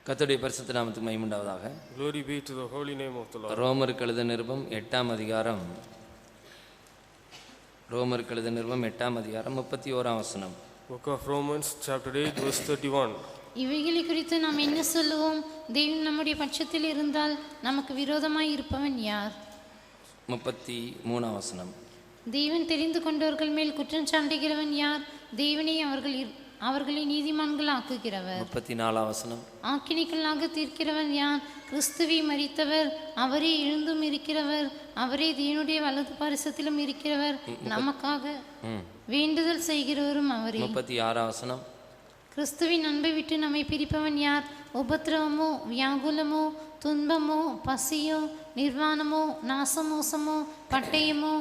கர்த்தருடைய பரிசுத்த நாமத்துக்கு மகிமை உண்டாவதாக. Glory be to the holy name of the Lord. ரோமருக்கு எழுதின நிருபம் 8ஆம் அதிகாரம் 31ஆம் வசனம். Book of Romans chapter 8 verse 31. இவைகளை குறித்து நாம் என்ன சொல்லுவோம்? தேவன் நம்முடைய பட்சத்தில் இருந்தால் நமக்கு விரோதமாய் இருப்பவன் யார்? 33ஆம் வசனம். தேவன் தெரிந்து கொண்டவர்கள் மேல் குற்றம் சாட்டுகிறவன் யார்? தேவனே அவர்களை நீதிமான்கள் ஆக்குகிறவர். 34ஆம் வசனம். ஆக்கினைக்குள்ளாக தீர்க்கிறவன் யார்? கிறிஸ்துவை மரித்தவர், அவரே எழுந்தும் இருக்கிறவர், அவரே தேவனுடைய வலது பாரிசத்திலும் இருக்கிறவர், நமக்காக வேண்டுதல் செய்கிறவரும் அவரே. 36ஆம் வசனம். கிறிஸ்துவின் அன்பை விட்டு நம்மை பிரிப்பவன் யார்? உபத்திரவமோ, வியாகுலமோ, துன்பமோ, பசியோ, நிர்வாணமோ, நாசமோசமோ, பட்டயமோ.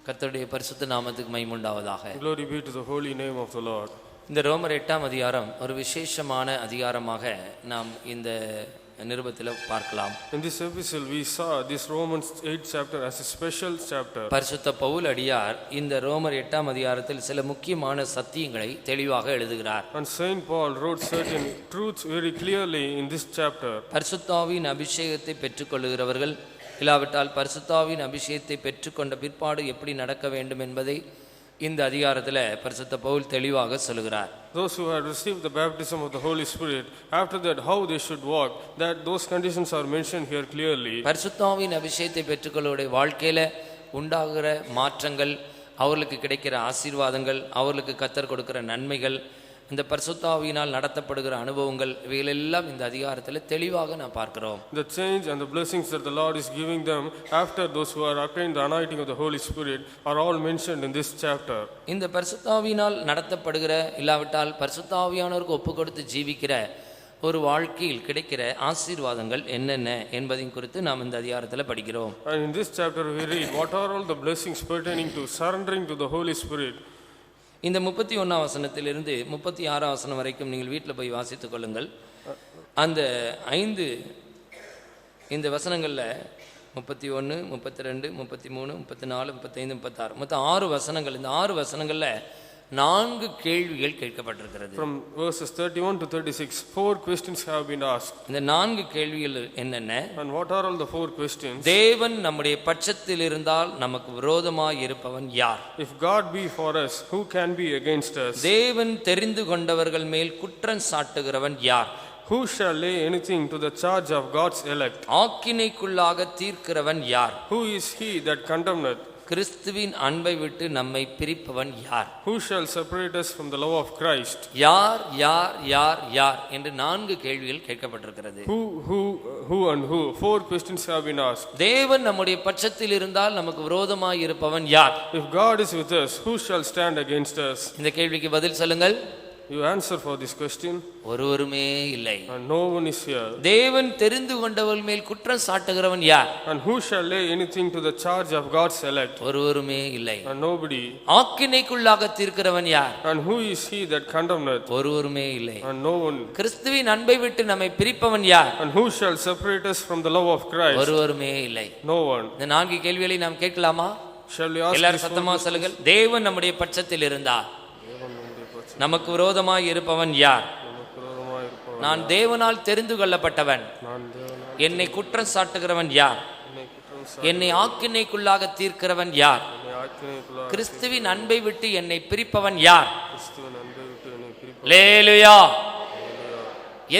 கர்த்தருடைய பரிசுத்த நாமத்துக்கு மகிமை உண்டாவதாக. Glory be to the holy name of the Lord. இந்த ரோமர் 8ஆம் அதிகாரம் ஒரு விசேஷமான அதிகாரமாக நாம் இந்த நிருபத்தில் பார்க்கலாம். In this epistle we saw this Romans 8 chapter as a special chapter. பரிசுத்த பவுல் அடியார் இந்த ரோமர் 8ஆம் அதிகாரத்தில் சில முக்கியமான சத்தியங்களை தெளிவாக எழுதுகிறார். And Saint Paul wrote certain truths very clearly in this chapter. பரிசுத்தாவின் அபிஷேகத்தை பெற்றுக்கொள்ளுகிறவர்கள் இல்லாவிட்டால் பரிசுத்தாவின் அபிஷேகத்தை பெற்றுக்கொண்ட பிற்பாடு எப்படி நடக்க வேண்டும் என்பதை இந்த அதிகாரத்தில் பரிசுத்த பவுல் தெளிவாக சொல்லுகிறார். Those who had received the baptism of the Holy Spirit, after that how they should walk, that those conditions are mentioned here clearly. பரிசுத்தாவின் அபிஷேகத்தை பெற்றுக்கொள்ளுடைய வாழ்க்கையில உண்டாகிற மாற்றங்கள், அவர்களுக்கு கிடைக்கிற ஆசீர்வாதங்கள், அவர்களுக்கு கர்த்தர் கொடுக்கிற நன்மைகள், இந்த பரிசுத்தாவியினால் நடத்தப்படுகிற அனுபவங்கள், இவைகளெல்லாம் இந்த அதிகாரத்தில் தெளிவாக நாம் பார்க்கிறோம். The change and the blessings that the Lord is giving them after those who are attained the anointing of the Holy Spirit are all mentioned in this chapter. இந்த பரிசுத்தாவியினால் நடத்தப்படுகிற இல்லாவிட்டால் பரிசுத்தாவியானவருக்கு ஒப்பு கொடுத்து ஜீவிக்கிற ஒரு வாழ்க்கையில் கிடைக்கிற ஆசீர்வாதங்கள் என்னென்ன என்பதையும் குறித்து நாம் இந்த அதிகாரத்தில் படிக்கிறோம். And in this chapter we read what are all the blessings pertaining to surrendering to the Holy Spirit. இந்த 31ஆம் வசனத்திலிருந்து 36ஆம் வசனம் வரைக்கும் நீங்கள் வீட்டில் போய் வாசித்துக் கொள்ளுங்கள். அந்த 5 இந்த வசனங்களில் 31, 32, 33, 34, 35, 36 மொத்தம் 6 வசனங்கள். இந்த 6 வசனங்களில் 4 கேள்விகள் கேட்கப்பட்டிருக்கிறது. From verses 31 to 36 4 questions have been asked. இந்த 4 கேள்விகள் என்னென்ன? And what are all the 4 questions? தேவன் நம்முடைய பட்சத்தில் இருந்தால் நமக்கு விரோதமாய் இருப்பவன் யார்? If God be for us, who can be against us? தேவன் தெரிந்து கொண்டவர்கள் மேல் குற்றம் சாட்டுகிறவன் யார்? Who shall lay anything to the charge of God's elect? ஆக்கினைக்குள்ளாக தீர்க்கிறவன் யார்? Who is he that condemneth? கிறிஸ்துவின் அன்பை விட்டு நம்மை பிரிப்பவன் யார்? Who shall separate us from the love of Christ? யார் யார் யார் யார் என்று 4 கேள்விகள் கேட்கப்பட்டிருக்கிறது. Who and who 4 questions have been asked. தேவன் நம்முடைய பட்சத்தில் இருந்தால் நமக்கு விரோதமாய் இருப்பவன் யார்? If God is with us, who shall stand against us? இந்த கேள்விக்கு பதில் சொல்லுங்கள். You answer for this question. ஒருவருமே இல்லை. And no one is here. தேவன் தெரிந்து கொண்டவர்கள் மேல் குற்றம் சாட்டுகிறவன் யார்? And who shall lay anything to the charge of God's elect? ஒருவருமே இல்லை. And nobody. ஆக்கினைக்குள்ளாக தீர்க்கிறவன் யார்? And who is he that condemneth? ஒருவருமே இல்லை. And no one. கிறிஸ்துவின் அன்பை விட்டு நம்மை பிரிப்பவன் யார்? And who shall separate us from the love of Christ? ஒருவருமே இல்லை. No one. இந்த 4 கேள்விகளை நாம் கேட்கலாமா? Shall we ask? எல்லாரும் சத்தமா சொல்லுங்கள். தேவன் நம்முடைய பட்சத்தில் இருந்தார் நமக்கு விரோதமாய் இருப்பவன் யார்? நான் தேவனால் தெரிந்து கொள்ளப்பட்டவன். என்னை குற்றம் சாட்டுகிறவன் யார்? என்னை ஆக்கினைக்குள்ளாக தீர்க்கிறவன் யார்? கிறிஸ்துவின் அன்பை விட்டு என்னை பிரிப்பவன் யார்? அல்லேலூயா.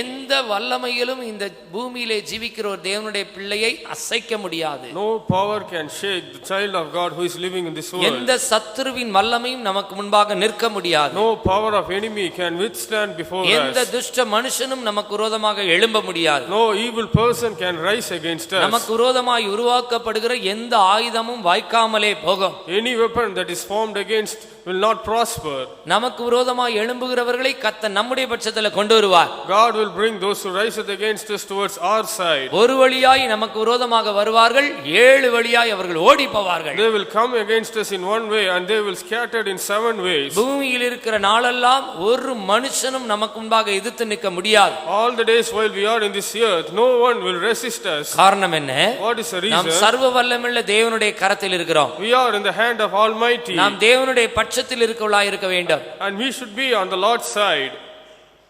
எந்த வல்லமையிலும் இந்த பூமியிலே ஜீவிக்கிற ஒரு தேவனுடைய பிள்ளையை அசைக்க முடியாது. No power can shake the child of God who is living in this world. எந்த சத்துருவின் வல்லமையும் நமக்கு முன்பாக நிற்க முடியாது. No power of enemy can withstand before us. எந்த துஷ்ட மனுஷனும் நமக்கு விரோதமாக எழும்ப முடியாது. No evil person can rise against us. நமக்கு விரோதமாய் உருவாக்கப்படுகிற எந்த ஆயுதமும் வாய்க்காமலே போகும். Any weapon that is formed against will not prosper. நமக்கு விரோதமாய் எழும்புகிறவர்களை கர்த்தர் நம்முடைய பட்சத்தில் கொண்டு வருவார். God will bring those who rise against us towards our side. ஒரு வழியாய் நமக்கு விரோதமாக வருவார்கள், 7 வழியாய் அவர்கள் ஓடி போவார்கள். They will come against us in one way and they will scattered in 7 ways. பூமியில் இருக்கிற நாளெல்லாம் ஒரு மனுஷனும் நமக்கு முன்பாக எதிர்த்து நிற்க முடியாது. All the days while we are in this earth, no one will resist us. காரணம் என்ன? What is the reason? நாம் சர்வ வல்லமையுள்ள தேவனுடைய கரத்தில் இருக்கிறோம். We are in the hand of Almighty. நாம் தேவனுடைய பட்சத்தில் இருக்கவளாய் இருக்க வேண்டும். And we should be on the Lord's side.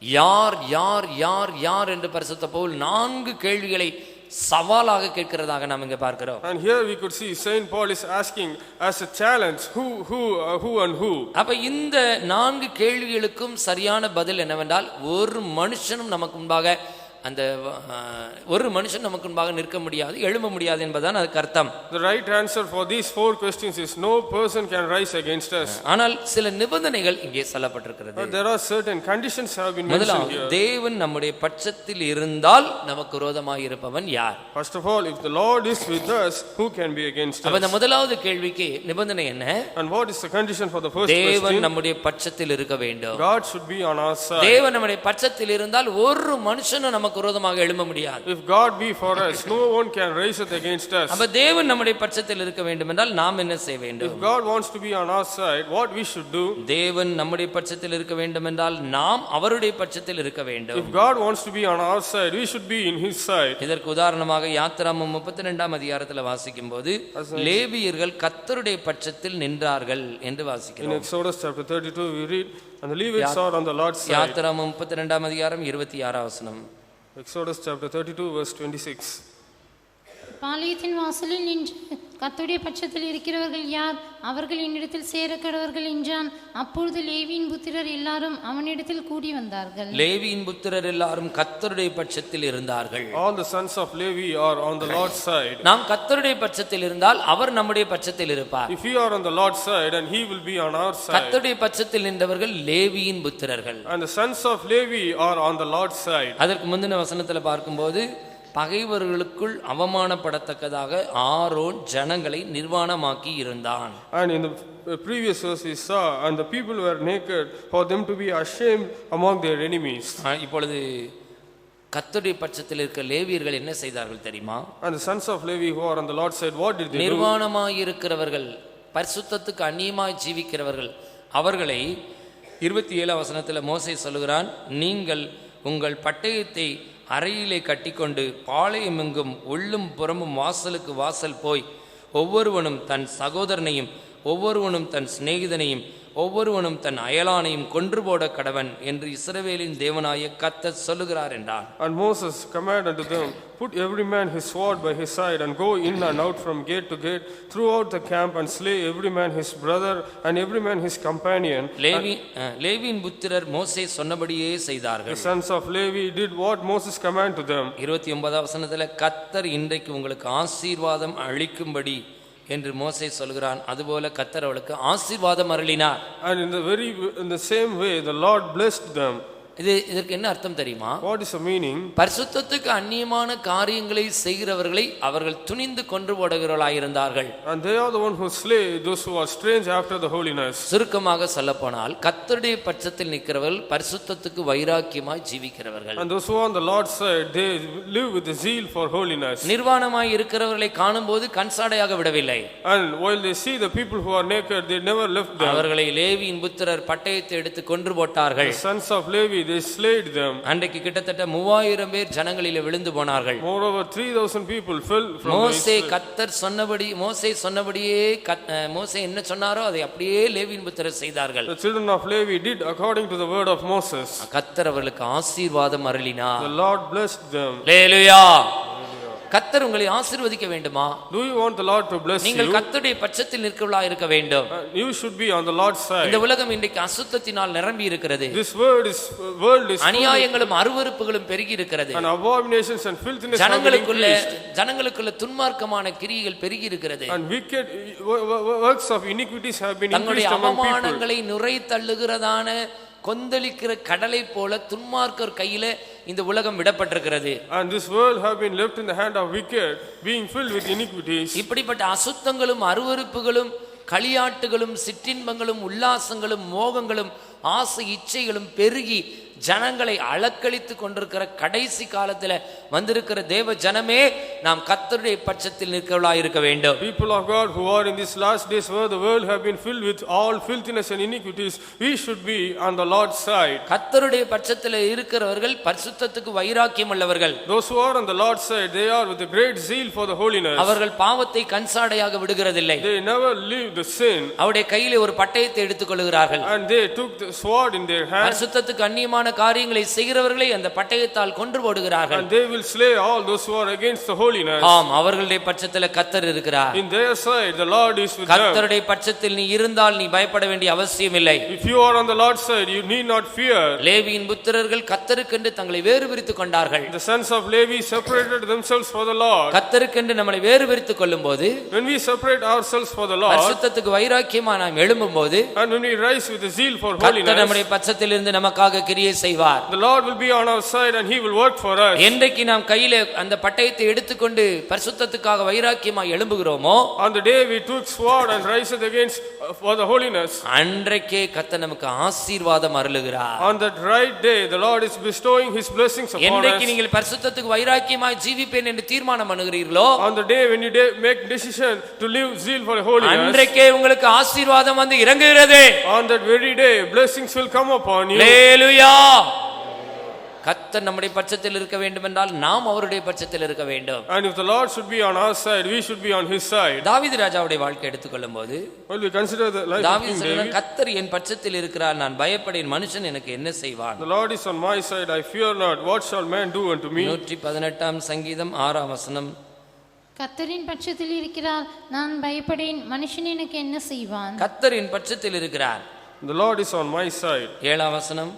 யார் யார் யார் யார் என்று பரிசுத்த பவுல் 4 கேள்விகளை சவாலாக கேட்கிறதாக நாம் இங்க பார்க்கிறோம். And here we could see Saint Paul is asking as a challenge who and who. அப்ப இந்த 4 கேள்விகளுக்கும் சரியான பதில் என்னவென்றால், ஒரு மனுஷனும் நமக்கு முன்பாக அந்த ஒரு மனுஷன் நமக்கு முன்பாக நிற்க முடியாது, எழும்ப முடியாது என்பதுதான் அதுக்கு அர்த்தம். The right answer for these 4 questions is no person can rise against us. ஆனால் சில நிபந்தனைகள் இங்கே சொல்லப்பட்டிருக்கிறது. But there are certain conditions have been mentioned here. தேவன் நம்முடைய பட்சத்தில் இருந்தால் நமக்கு விரோதமாக இருப்பவன் யார்? First of all, if the Lord is with us, who can be against us? அப்ப இந்த முதலாவது கேள்விக்கு நிபந்தனை என்ன? And what is the condition for the first தேவன் question? நம்முடைய பட்சத்தில் இருக்க வேண்டும். God should be on our side. தேவன் நம்முடைய பட்சத்தில் இருந்தால் ஒரு மனுஷனும் நமக்கு விரோதமாக எழும்ப முடியாது. If God be for us, no one can rise it against us. அப்ப தேவன் நம்முடைய பட்சத்தில் இருக்க வேண்டும் என்றால் நாம் என்ன செய்ய வேண்டும்? If God wants to be on our side, what we should do? தேவன் நம்முடைய பட்சத்தில் இருக்க வேண்டும் என்றால் நாம் அவருடைய பட்சத்தில் இருக்க வேண்டும். If God wants to be on our side, we should be in his side. இதற்கு உதாரணமாக யாத்திராகமம் 32ஆம் அதிகாரத்தில் வாசிக்கும்போது லேவியர்கள் கர்த்தருடைய பட்சத்தில் நின்றார்கள் என்று In வாசிக்கிறோம். Exodus chapter 32 we read, and the Levites are on the Lord's side. யாத்திராகமம் 32ஆம் அதிகாரம் 26ஆம் வசனம். Exodus chapter 32 verse 26. பாளையத்தின் வாசலில் நின்று கர்த்தருடைய பட்சத்தில் இருக்கிறவர்கள் யார்? அவர்கள் என்னிடத்தில் சேரக்கடவர்கள் என்றான். அப்பொழுது லேவியின் புத்திரர் எல்லாரும் அவனிடத்தில் கூடி வந்தார்கள். லேவியின் புத்திரர் எல்லாரும் கர்த்தருடைய பட்சத்தில் இருந்தார்கள். All the sons of Levi are on the Lord's side. நாம் கர்த்தருடைய பட்சத்தில் இருந்தால் அவர் நம்முடைய பட்சத்தில் இருப்பார். If we are on the Lord's side, and he will be on our side. கர்த்தருடைய பட்சத்தில் நின்றவர்கள் லேவியின் புத்திரர்கள். And the sons of Levi are on the Lord's side. அதற்கு முந்தின வசனத்தில் பார்க்கும்போது பகைவர்களுக்குள் அவமானப்படத்தக்கதாக ஆரோன் ஜனங்களை நிர்வாணமாக்கி இருந்தான். And in the previous verse we saw, and the people were naked for them to be ashamed among their enemies. இப்பொழுது கர்த்தருடைய பட்சத்தில் இருக்க லேவியர்கள் என்ன செய்தார்கள் தெரியுமா? And the sons of Levi who are on the Lord's side, what did they do? நிர்வாணமாய் இருக்கிறவர்கள், பரிசுத்தத்துக்கு அந்நியமாய் ஜீவிக்கிறவர்கள், அவர்களை 27ஆம் வசனத்தில் மோசே சொல்லுகிறான், நீங்கள் உங்கள் பட்டயத்தை அறையிலே கட்டிக்கொண்டு பாளையமெங்கும் உள்ளும் புறமும் வாசலுக்கு வாசல் போய் ஒவ்வொருவனும் தன் சகோதரனையும் ஒவ்வொருவனும் தன் சிநேகிதனையும் ஒவ்வொருவனும் தன் அயலானையும் கொன்று போட கடவன் என்று இஸ்ரவேலின் தேவனாய கர்த்தர் சொல்லுகிறார் என்றான். And Moses commanded unto them, put every man his sword by his side, and go in and out from gate to gate throughout the camp, and slay every man his brother and every man his companion. லேவியின் புத்திரர் மோசே சொன்னபடியே செய்தார்கள். The sons of Levi did what Moses commanded to them. 29ஆம் வசனத்தில் கர்த்தர் இன்றைக்கு உங்களுக்கு ஆசீர்வாதம் அளிக்கும்படி என்று மோசே சொல்கிறான். அதுபோல கர்த்தர் அவளுக்கு ஆசீர்வாதம் அருளினார். And in the same way the Lord blessed them. இதற்கு என்ன அர்த்தம் தெரியுமா? What is the meaning? பரிசுத்தத்துக்கு அந்நியமான காரியங்களை செய்கிறவர்களை அவர்கள் துணிந்து கொன்று போடுகிறவர்களாய் இருந்தார்கள். And they are the one who slay those who are strange after the holiness. சுருக்கமாக சொல்லப்போனால் கர்த்தருடைய பட்சத்தில் நிற்கிறவர்கள் பரிசுத்தத்துக்கு வைராக்கியமாய் ஜீவிக்கிறவர்கள். And those who are on the Lord's side, they live with the zeal for holiness. நிர்வாணமாய் இருக்கிறவர்களை காணும்போது கண்சாடையாக விடவில்லை. And while they see the people who are naked, they never left them. அவர்களை லேவியின் புத்திரர் பட்டயத்தை எடுத்து கொன்று போட்டார்கள். The sons of Levi, they slayed them. அன்றைக்கு கிட்டத்தட்ட 3000 பேர் ஜனங்களிலே விழுந்து போனார்கள். Moreover, 3000 people fell from மோசே கர்த்தர் சொன்னபடி சொன்னபடியே மோசே என்ன சொன்னாரோ அதை அப்படியே லேவியின் புத்திரர் செய்தார்கள். The children of Levi did according to the word of Moses. கர்த்தர் அவர்களுக்கு ஆசீர்வாதம் அருளினார். The Lord blessed them. அல்லேலூயா. கர்த்தர் உங்களை ஆசீர்வதிக்க வேண்டுமா? Do you want the Lord to bless you? நீங்கள் கர்த்தருடைய பட்சத்தில் நிற்கிறவர்களாக இருக்க வேண்டும். You should be on the Lord's side. இந்த உலகம் இன்றைக்கு அசுத்தத்தினால் நிரம்பி இருக்கிறது. This world is அநியாயங்களும் அருவருப்புகளும் பெருகி இருக்கிறது. and abominations and filthiness ஜனங்களுக்குள்ள துன்மார்க்கமான கிரியைகள் பெருகி இருக்கிறது. and wicked works of iniquities have been increased among people. அவமானங்களை நுரை தள்ளுகிறதான கொந்தளிக்கிற கடலை போல துன்மார்க்கர் கையில இந்த உலகம் விடப்பட்டிருக்கிறது. And this world have been left in the hand of wicked, being filled with iniquities. இப்படிப்பட்ட அசுத்தங்களும் அருவருப்புகளும் களியாட்டுகளும் சிற்றின்பங்களும் உல்லாசங்களும் மோகங்களும் ஆசை இச்சைகளும் பெருகி ஜனங்களை அலக்களித்து கொண்டிருக்கிற கடைசி காலத்தில் வந்திருக்கிற தேவ ஜனமே நாம் கர்த்தருடைய பட்சத்தில் நிற்கிறவர்களாய் இருக்க வேண்டும். People of God who are in these last days where the world have been filled with all filthiness and iniquities, we should be on the Lord's side. கர்த்தருடைய பட்சத்தில் இருக்கிறவர்கள் பரிசுத்தத்துக்கு வைராக்கியம் உள்ளவர்கள். Those who are on the Lord's side, they are with a great zeal for the holiness. அவர்கள் பாவத்தை கண்சாடையாக விடுகிறதில்லை. They never leave the sin. அவருடைய கையிலே ஒரு பட்டயத்தை எடுத்துக் கொள்கிறார்கள். And they took the sword in their hand. பரிசுத்தத்துக்கு அந்நியமான விரோதமான காரியங்களை செய்கிறவர்களை அந்த பட்டயத்தால் கொன்று போடுகிறார்கள். And they will slay all those who are against the holiness. ஆம், அவர்களுடைய பட்சத்தில் கர்த்தர் இருக்கிறார். In their side the Lord is with them. கர்த்தருடைய பட்சத்தில் நீ இருந்தால் நீ பயப்பட வேண்டிய அவசியம் இல்லை. If you are on the Lord's side, you need not fear. லேவியின் புத்திரர்கள் கர்த்தருக்கென்று தங்களை வேறு பிரித்துக் கொண்டார்கள். The sons of Levi separated themselves for the Lord. கர்த்தருக்கென்று நம்மை வேறு பிரித்துக் கொள்ளும்போது, When we separate ourselves for the Lord, பரிசுத்தத்துக்கு வைராக்கியமா நாம் எழும்பும்போது, and when we rise with a zeal for கர்த்தர் holiness, நம்முடைய பட்சத்தில் இருந்து நமக்காக கிரியை செய்வார். the Lord will be on our side and he will work for us. என்றைக்கு நாம் கையில அந்த பட்டயத்தை எடுத்துக்கொண்டு பரிசுத்தத்துக்காக வைராக்கியமா எழும்புகிறோமோ, On the day we took sword and rise it against for the holiness, அன்றைக்கே கர்த்தர் நமக்கு ஆசீர்வாதம் அருளுகிறார். on that right day the Lord is bestowing his blessings upon என்றைக்கு us. நீங்கள் பரிசுத்தத்துக்கு வைராக்கியமாய் ஜீவிப்பேன் என்று தீர்மானம் பண்ணுகிறீர்களோ, On the day when you make decision to live zeal for holiness, அன்றைக்கே உங்களுக்கு ஆசீர்வாதம் வந்து இறங்குகிறது. on that very day blessings will come upon you. ஹல்லேலூயா. கர்த்தர் நம்முடைய பட்சத்தில் இருக்க வேண்டும் என்றால் நாம் அவருடைய பட்சத்தில் இருக்க வேண்டும். And if the Lord should be on our side, we should be on his side. தாவீது ராஜாவுடைய வாழ்க்கை எடுத்துக்கொள்ளும்போது, When we consider the life of தாவீது King சொல்றான், David, கர்த்தர் என் பட்சத்தில் இருக்கிறார், நான் பயப்படேன், மனுஷன் எனக்கு என்ன செய்வான்? the Lord is on my side, I fear not. What shall man do unto me? 118 சங்கீதம் 6ஆம் வசனம். கர்த்தரின் பட்சத்தில் இருக்கிறார், நான் பயப்படேன், மனுஷன் எனக்கு என்ன செய்வான்? கர்த்தர் என் பட்சத்தில் இருக்கிறார். The Lord is on my side. 7ஆம் வசனம்.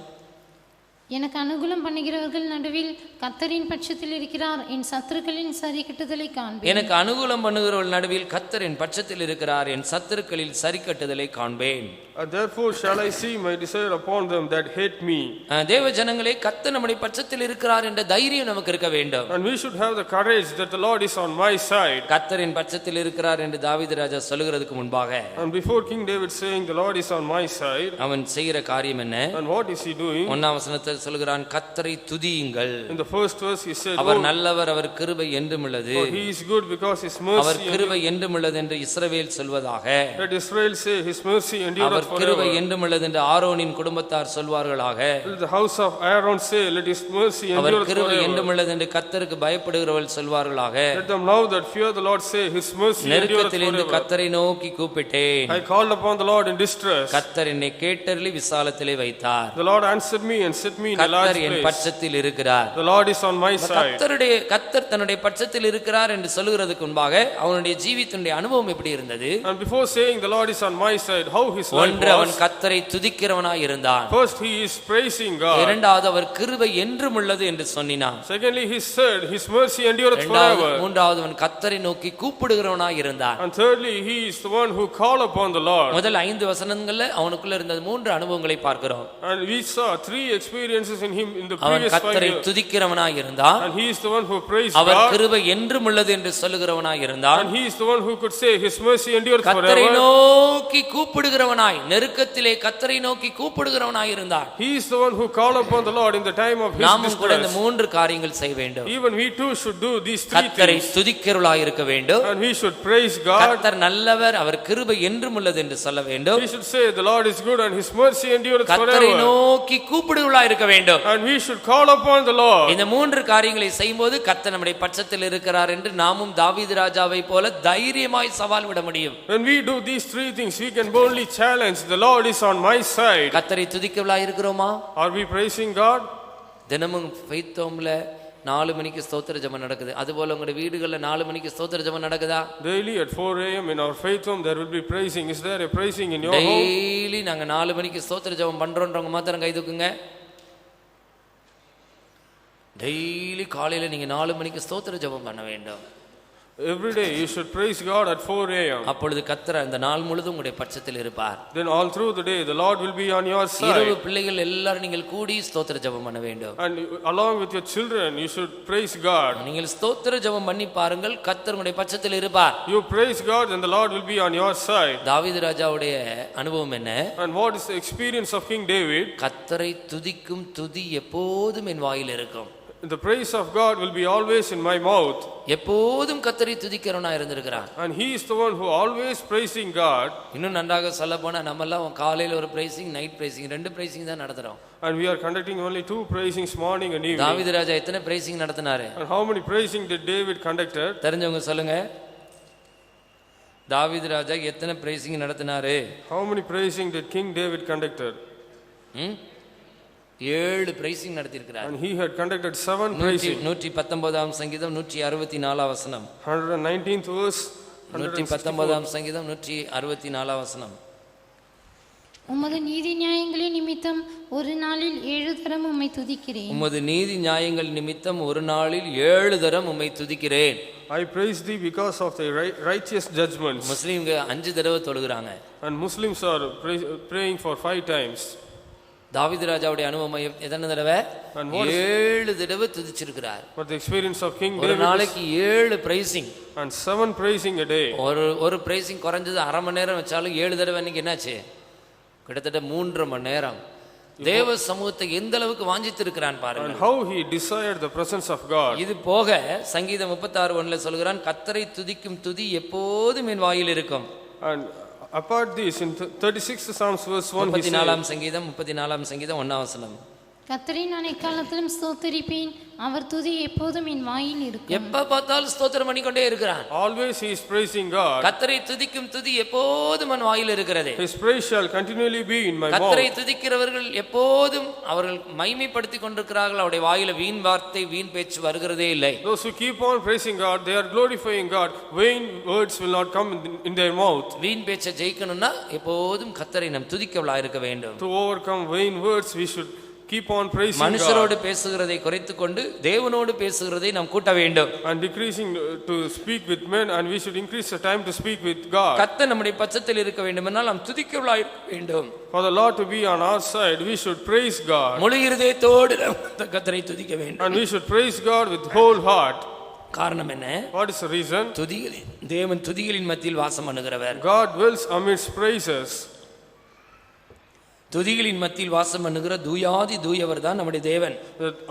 எனக்கு அனுகூலம் பண்ணுகிறவர்கள் நடுவில் கர்த்தரின் பட்சத்தில் இருக்கிறார், என் சத்துருக்களின் சரி கட்டுதலை காண்பேன். எனக்கு அனுகூலம் பண்ணுகிறவர்கள் நடுவில் கர்த்தர் என் பட்சத்தில் இருக்கிறார், என் சத்துருக்களில் சரி கட்டுதலை காண்பேன். And therefore shall I see my desire upon them that hate me. தேவ ஜனங்களே, கர்த்தர் நம்முடைய பட்சத்தில் இருக்கிறார் என்ற தைரியம் நமக்கு இருக்க வேண்டும். And we should have the courage that the Lord is on my side. கர்த்தரின் பட்சத்தில் இருக்கிறார் என்று தாவீது ராஜா சொல்லுகிறதுக்கு முன்பாக, And before King David saying the Lord is on my side, அவன் செய்கிற காரியம் என்ன? and what is he doing? 1ஆம் வசனத்தில் சொல்கிறான், கர்த்தரை துதியுங்கள். In the first verse he said, அவர் நல்லவர், அவர் கிருபை என்றும் உள்ளது, "For he is good because his our mercy கிருபை என்றும் உள்ளது என்று இஸ்ரவேல் சொல்வதாக. let Israel say his mercy endureth அவர் கிருபை forever. என்றும் உள்ளது என்று ஆரோனின் குடும்பத்தார் சொல்வார்களாக. Let the house of Aaron say, let his mercy our endureth கிருபை forever. என்றும் உள்ளது என்று கர்த்தருக்கு பயப்படுகிறவர்கள் சொல்வார்களாக. Let them now that fear the Lord say, his mercy endureth நெருக்கத்திலிருந்து forever. கர்த்தரை நோக்கி கூப்பிட்டேன், I called upon the Lord in distress. கர்த்தர் என்னை கேட்டருளி விசாலத்திலே வைத்தார். The Lord answered me and set me in a large கர்த்தர் என் place. பட்சத்தில் இருக்கிறார். The Lord is on my side. கர்த்தர் தன்னுடைய பட்சத்தில் இருக்கிறார் என்று சொல்லுகிறதுக்கு முன்பாக அவனுடைய ஜீவிதத்தினுடைய அனுபவம் எப்படி இருந்தது? And before saying the Lord is on my side, how his life ஒன்று, அவன் was. கர்த்தரை துதிக்கிறவனாய் இருந்தான். First he is praising God. இரண்டாவது, அவர் கிருபை என்றும் உள்ளது என்று சொன்னான். Secondly he said, his mercy endureth இரண்டாவது, forever. மூன்றாவது, அவன் கர்த்தரை நோக்கி கூப்பிடுகிறவனாய் இருந்தான். And thirdly he is the one who called upon the Lord. முதல் 5 வசனங்கள்ல அவனுக்குள்ள இருந்த 3 அனுபவங்களை பார்க்கிறோம். And we saw 3 experiences in him in the அவன் previous 5 கர்த்தரை years. துதிக்கிறவனாய் இருந்தான். And he is the one who praised our God. கிருபை என்றும் உள்ளது என்று சொல்லுகிறவனாய் இருந்தான். And he is the one who could say his mercy endureth கர்த்தரை forever. நோக்கி கூப்பிடுகிறவனாய், நெருக்கத்திலே கர்த்தரை நோக்கி கூப்பிடுகிறவனாய் இருந்தான். He is the one who called upon the Lord in the time of his நாமும் கூட இந்த distress. 3 காரியங்கள் செய்ய வேண்டும். Even we too should do these 3 கர்த்தரை things. துதிக்கிறவர்களாய் இருக்க வேண்டும். And we should praise God. கர்த்தர் நல்லவர், அவர் கிருபை என்றும் உள்ளது என்று சொல்ல வேண்டும். We should say the Lord is good and his mercy endureth கர்த்தரை forever. நோக்கி கூப்பிடுகிறவர்களாய் இருக்க வேண்டும். And we should call upon the Lord. இந்த 3 காரியங்களை செய்யும்போது கர்த்தர் நம்முடைய பட்சத்தில் இருக்கிறார் என்று நாமும் தாவீது ராஜாவை போல தைரியமாய் சவால் விட முடியும். When we do these 3 things, we can boldly challenge the Lord is on my side. கர்த்தரை துதிக்கிறவர்களாய் இருக்கிறோமா? Are we praising God? தினமும் ஃபெய்த்தோம்ல 4 மணிக்கு ஸ்தோத்திர ஜெபம் நடக்குது. அதுபோல உங்களுடைய வீடுகள்ல 4 மணிக்கு ஸ்தோத்திர ஜெபம் நடக்குதா? Daily at 4 a.m. in our faith home there will be praising. Is there a praising in your home? Daily நாங்க 4 மணிக்கு ஸ்தோத்திர ஜெபம் பண்றோம்ன்றவங்க மாத்திரம் கை தூக்குங்க. டெய்லி காலையில நீங்க 4 மணிக்கு ஸ்தோத்திர ஜெபம் பண்ண வேண்டும். Every day you should praise God at 4 a.m. அப்பொழுது கர்த்தர் அந்த நாள் முழுதும் உங்களுடைய பட்சத்தில் இருப்பார். Then all through the day the Lord will be on your இரவு side. பிள்ளைகள் எல்லாரும் நீங்கள் கூடி ஸ்தோத்திர ஜெபம் பண்ண வேண்டும். And along with your children you should praise God. நீங்கள் ஸ்தோத்திர ஜெபம் பண்ணி பாருங்கள், கர்த்தர் உங்களுடைய பட்சத்தில் இருப்பார். You praise God and the Lord will be on your side. தாவீது ராஜாவுடைய அனுபவம் என்ன? And what is the experience of King David? கர்த்தரை துதிக்கும் துதி எப்போதும் என் வாயில் இருக்கும். The praise of God will be always in my mouth. எப்போதும் கர்த்தரை துதிக்கிறவனா இருந்திருக்கிறான். And he is the one who always praising God. இன்னும் நன்றாக சொல்ல போனா நம்ம எல்லாம் காலையில ஒரு பிரைசிங், நைட் பிரைசிங், 2 பிரைசிங் தான் நடத்துறோம். And we are conducting only 2 praisings morning and evening. தாவீது ராஜா எத்தனை praising நடத்தினாரு? And how many praising did David conducted? தெரிஞ்சவங்க சொல்லுங்க. தாவீது ராஜா எத்தனை பிரைசிங் நடத்தினாரு? How many praising did King David conducted? 7 praising நடத்தியிருக்கிறார். And he had conducted 7 praising. 119ஆம் சங்கீதம் 164ஆம் வசனம். 119th verse. 119ஆம் சங்கீதம் 164ஆம் வசனம். உமது நீதி நியாயங்களின் நிமித்தம் ஒரு நாளில் 7 தரம் உம்மை துதிக்கிறேன். உமது நீதி நியாயங்கள் நிமித்தம் ஒரு நாளில் 7 தரம் உம்மை துதிக்கிறேன். I praise thee because of thy righteous judgments. முஸ்லிம்ங்க 5 தடவை தொழுகிறாங்க. And Muslims are praying for 5 times. தாவீது ராஜாவுடைய அனுபவம் எத்தனை தடவை? 7 தடவை துதிச்சிருக்கிறார். But the experience of King ஒரு David நாளைக்கு 7 pricing. and 7 praising a day. ஒரு பிரைசிங் குறைஞ்சது அரை மணி நேரம் வச்சாலும் 7 தடவை இன்னைக்கு என்னாச்சு? கிட்டத்தட்ட 3.5 மணி நேரம் தேவ சமூகத்தை எந்த அளவுக்கு வாஞ்சித்து இருக்கிறான் பாருங்க. And how he desired the presence of God. இது போக சங்கீதம் 36:1 சொல்கிறான், கர்த்தரை துதிக்கும் துதி எப்போதும் என் வாயில் இருக்கும். And apart this, in 36th Psalms verse 1 he says, 34ஆம் சங்கீதம் 1ஆம் வசனம், கர்த்தரை நான் எக்காலத்திலும் ஸ்தோத்தரிப்பேன், அவர் துதி எப்போதும் என் வாயில் இருக்கும். எப்ப பார்த்தாலும் ஸ்தோத்திரம் பண்ணிக்கொண்டே இருக்கிறான். always he is praising God. கர்த்தரை துதிக்கும் துதி எப்போதும் என் வாயில் இருக்கிறது. His praise shall continually be in my கர்த்தரை mouth. துதிக்கிறவர்கள் எப்போதும் அவர்கள் மைமைப்படுத்திக் கொண்டிருக்கிறார்கள். அவருடைய வாயில வீண் வார்த்தை வீண் பேச்சு வருகிறதே இல்லை. Those who keep on praising God, they are glorifying God. Vain words will not come in their mouth. வீண் பேச்சை ஜெயிக்கணும்னா எப்போதும் கர்த்தரை நாம் துதிக்கவளா இருக்க வேண்டும். To overcome vain words, we should keep on praising மனுஷரோடு God. பேசுகிறதை குறைத்துக்கொண்டு தேவனோடு பேசுகிறதை நாம் கூட்ட வேண்டும். And decreasing to speak with men, and we should increase the time to speak with God. கர்த்தர் நம்முடைய பட்சத்தில் இருக்க வேண்டுமென்றால் நாம் துதிக்கவளா இருக்க வேண்டும். For the Lord to be on our side, we should praise God. முழு இருதயத்தோடு கர்த்தரை துதிக்க வேண்டும். And we should praise God with whole heart. காரணம் என்ன? What is the reason? தேவன் துதிகளின் மத்தியில் வாசம் பண்ணுகிறவர். God dwells amidst praises. துதிகளின் மத்தியில் வாசம் பண்ணுகிற தூயாதி தூயவர் தான் நம்முடைய தேவன்.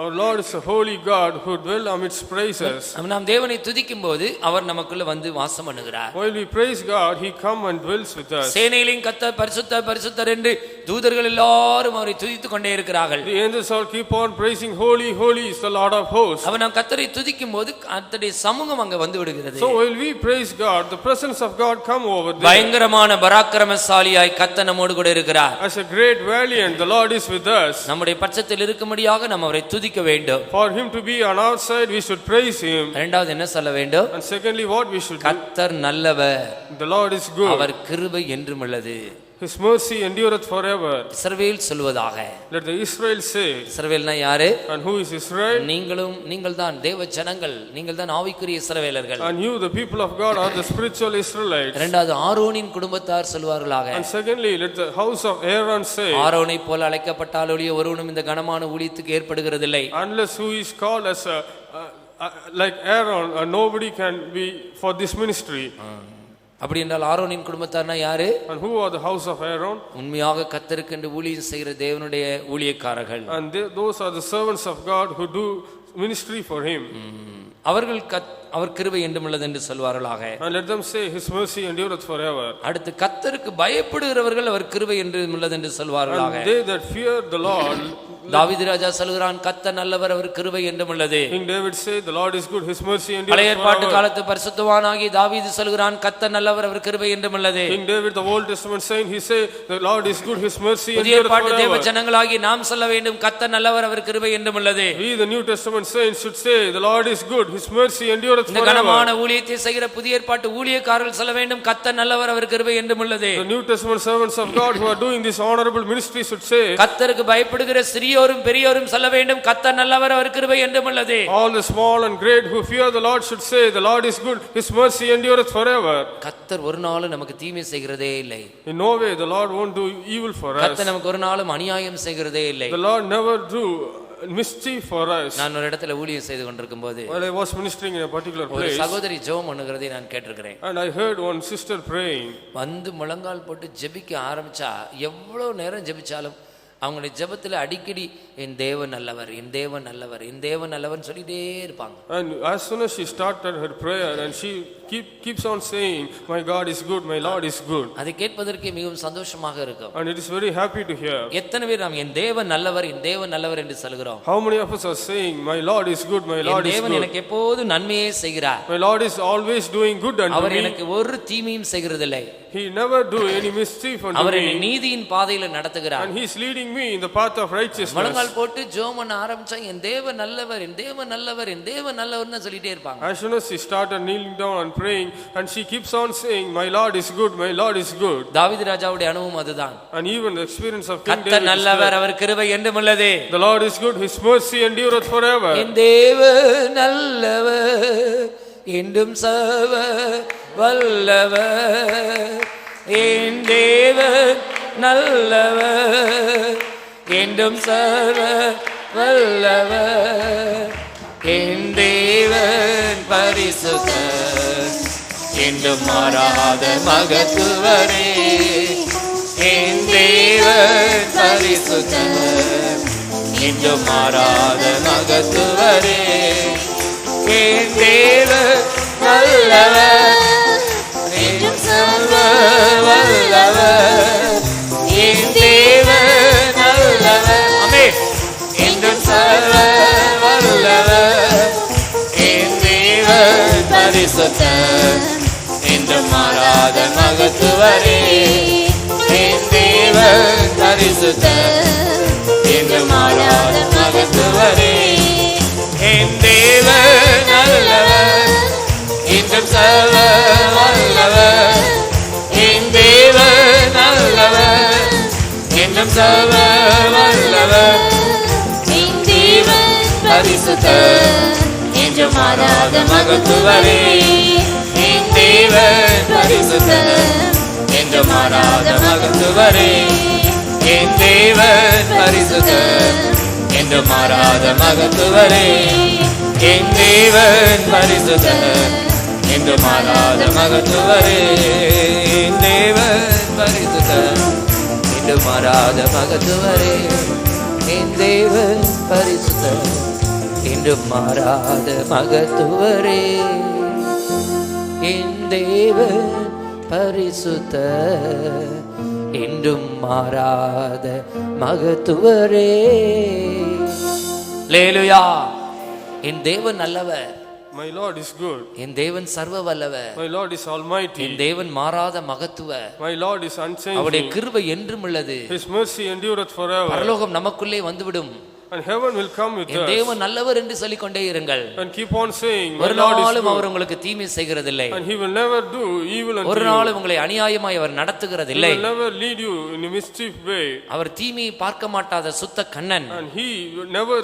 Our Lord is a holy God who dwells amidst praises. நாம் தேவனை துதிக்கும் போது அவர் நமக்குள்ள வந்து வாசம் பண்ணுகிறார். While we praise God, he comes and dwells with us. சேனைகளின் கர்த்தர் பரிசுத்தர் பரிசுத்தர் என்று தூதர்கள் எல்லாரும் அவரை துதித்துக் கொண்டே இருக்கிறார்கள். The angels all keep on praising, holy, holy is the Lord of hosts. அவன் நாம் கர்த்தரை துதிக்கும் போது கர்த்தருடைய சமூகம் அங்க வந்து விடுகிறது. So while we praise God, the presence of God come over there. பயங்கரமான பராக்கிரமசாலியாய் கர்த்தர் நம்மோடு கூட இருக்கிறார். As a great valiant, the Lord is with us. நம்முடைய பட்சத்தில் இருக்கும்படியாக நாம் அவரை துதிக்க வேண்டும். For him to be on our side, we should praise him. இரண்டாவது என்ன சொல்ல வேண்டும்? And secondly, what we should do? கர்த்தர் நல்லவர், The Lord is good. அவர் கிருபை என்றும் உள்ளது. His mercy endureth forever. இஸ்ரவேல் சொல்வதாக. Let the Israel say. இஸ்ரவேல்னா யாரு? And who is Israel? நீங்கள்தான் தேவ ஜனங்கள், நீங்கள்தான் ஆவிக்குரிய இஸ்ரவேலர்கள். And you, the people of God, are the spiritual Israelites. இரண்டாவது ஆரோனின் குடும்பத்தார் சொல்வார்களாக. And secondly, let the house of Aaron say. ஆரோனை போல அழைக்கப்பட்டால் ஒழிய ஒருவனும் இந்த கனமான ஊழியத்துக்கு ஏற்படுகிறதில்லை. Unless who is called as like Aaron, nobody can be for this ministry. அப்படி என்றால் ஆரோனின் குடும்பத்தார்னா யாரு? And who are the house of Aaron? உண்மையாக கர்த்தருக்கு என்று ஊழியம் செய்கிற தேவனுடைய ஊழியக்காரர்கள். And those are the servants of God who do ministry for him. அவர்கள் அவர் கிருபை என்றும் உள்ளது என்று சொல்வார்களாக. And let them say his mercy endureth forever. அடுத்து கர்த்தருக்கு பயப்படுகிறவர்கள் அவர் கிருபை என்றும் உள்ளது என்று சொல்வார்களாக. And they that fear the Lord. தாவீது ராஜா சொல்கிறான், கர்த்தர் நல்லவர், அவர் கிருபை என்றும் உள்ளது. King David said, the Lord is good, his mercy endureth பழைய ஏற்பாட்டு forever. காலத்து பரிசுத்தவானாகி தாவீது சொல்கிறான், கர்த்தர் நல்லவர், அவர் கிருபை என்றும் உள்ளது. King David, the Old Testament saint, he said, the Lord is good, his mercy புதிய endureth ஏற்பாட்டு தேவ forever. ஜனங்களாகி நாம் சொல்ல வேண்டும், கர்த்தர் நல்லவர், அவர் கிருபை என்றும் உள்ளது. We, the New Testament saints, should say, the Lord is good, his mercy endureth இந்த forever. கனமான ஊழியத்தை செய்கிற புதிய ஏற்பாட்டு ஊழியக்காரர்கள் சொல்ல வேண்டும், கர்த்தர் நல்லவர், அவர் கிருபை என்றும் உள்ளது. The New Testament servants of God who are doing this honorable ministry should say, கர்த்தருக்கு பயப்படுகிற சிறியோரும் பெரியோரும் சொல்ல வேண்டும், கர்த்தர் நல்லவர், அவர் கிருபை என்றும் உள்ளது. all the small and great who fear the Lord should say, the Lord is good, his mercy endureth forever. கர்த்தர் ஒரு நாளும் நமக்கு தீமை செய்கிறதே இல்லை. In no way the Lord won't do evil for us. கர்த்தர் நமக்கு ஒரு நாளும் அநியாயம் செய்கிறதே இல்லை. The Lord never do mischief for us. நான் ஒரு இடத்துல ஊழியம் செய்து கொண்டிருக்கும் போது While I was ministering in a particular ஒரு place, சகோதரி ஜெபம் பண்ணுகிறதை நான் கேட்டிருக்கிறேன். and I heard one sister praying. வந்து முழங்கால் போட்டு ஜெபிக்க ஆரம்பிச்சா எவ்வளவு நேரம் ஜெபிச்சாலும் அவங்களுடைய ஜெபத்துல அடிக்கடி என் தேவன் நல்லவர், என் தேவன் நல்லவர், என் தேவன் நல்லவர்னு சொல்லிட்டே இருப்பாங்க. And as soon as she started her prayer, and she keeps on saying, my God is good, my Lord is good. அதை கேட்பதற்கு மிகவும் சந்தோஷமாக இருக்கும். And it is very happy to hear. எத்தனை பேர் நாம் என் தேவன் நல்லவர், என் தேவன் நல்லவர் என்று சொல்கிறோம்? How many of us are saying, my Lord is good, my Lord N is தேவன் good. எனக்கு எப்போதும் நன்மையே செய்கிறார். My Lord is always doing good unto our me. எனக்கு ஒரு தீமையும் செய்கிறதில்லை. He never do any mischief unto அவர் என்னை me. நீதியின் பாதையில நடத்துகிறார். And he is leading me in the path of righteousness. முழங்கால் போட்டு ஜெபம் பண்ண ஆரம்பிச்சா என் தேவன் நல்லவர், என் தேவன் நல்லவர், என் தேவன் நல்லவர்னு சொல்லிட்டே இருப்பாங்க. As soon as she started kneeling down and praying, and she keeps on saying, "My Lord is good, my Lord is good." தாவீது ராஜாவுடைய அனுபவம் அதுதான். And even the experience of King கர்த்தர் David. நல்லவர், அவர் கிருபை என்றும் உள்ளது. The Lord is good, His mercy endureth forever. என் தேவன் நல்லவர், என்றும் சர்வ வல்லவர். என் தேவன் நல்லவர், என்றும் சர்வ வல்லவர். என் தேவன் பரிசுத்தர், என்றும் மாறாத மகத்துவரே. என் தேவன் பரிசுத்தர், என்றும் மாறாத மகத்துவரே. என் தேவன் நல்லவர், என்றும் சர்வ வல்லவர். என் தேவன் நல்லவர், ஆமென், என்றும் சர்வ வல்லவர். என் தேவன் பரிசுத்தர், என்றும் மாறாத மகத்துவரே. என் தேவன் பரிசுத்தர், என்றும் மாறாத மகத்துவரே. என் தேவன் நல்லவர், என்றும் சர்வ வல்லவர். என் தேவன் நல்லவர், என்றும் சர்வ வல்லவர். என் தேவன் பரிசுத்தர், என்றும் மாறாத மகத்துவரே. என் தேவன் பரிசுத்தர், என்றும் மாறாத மகத்துவரே. என் தேவன் பரிசுத்தர், என்றும் மாறாத மகத்துவரே. என் தேவன் பரிசுத்தர், என்றும் மாறாத மகத்துவரே. என் தேவன் பரிசுத்தர், என்றும் மாறாத மகத்துவரே. என் தேவன் பரிசுத்தர், என்றும் மாறாத மகத்துவரே. என் தேவன் பரிசுத்தர், என்றும் மாறாத மகத்துவரே. அல்லேலூயா. என் தேவன் நல்லவர், My Lord is good. என் தேவன் சர்வ வல்லவர். My Lord is almighty. என் தேவன் மாறாத மகத்துவ. My Lord is அவருடைய unchanging. கிருபை என்றும் உள்ளது. His mercy endureth forever. பரலோகம் நமக்குள்ளே வந்துவிடும். And heaven will come with N us. தேவன் நல்லவர் என்று சொல்லிக் கொண்டே இருங்கள். And keep on saying, My ஒரு Lord is நாளும் அவர் good. உங்களுக்கு தீமை செய்கிறதில்லை. And He will never do evil unto ஒரு you. நாளும் உங்களை அநியாயமாய் அவர் He நடத்துகிறதில்லை. will never lead you in a mischief way. அவர் தீமையை பார்க்க மாட்டாத சுத்த Kannan. And He will never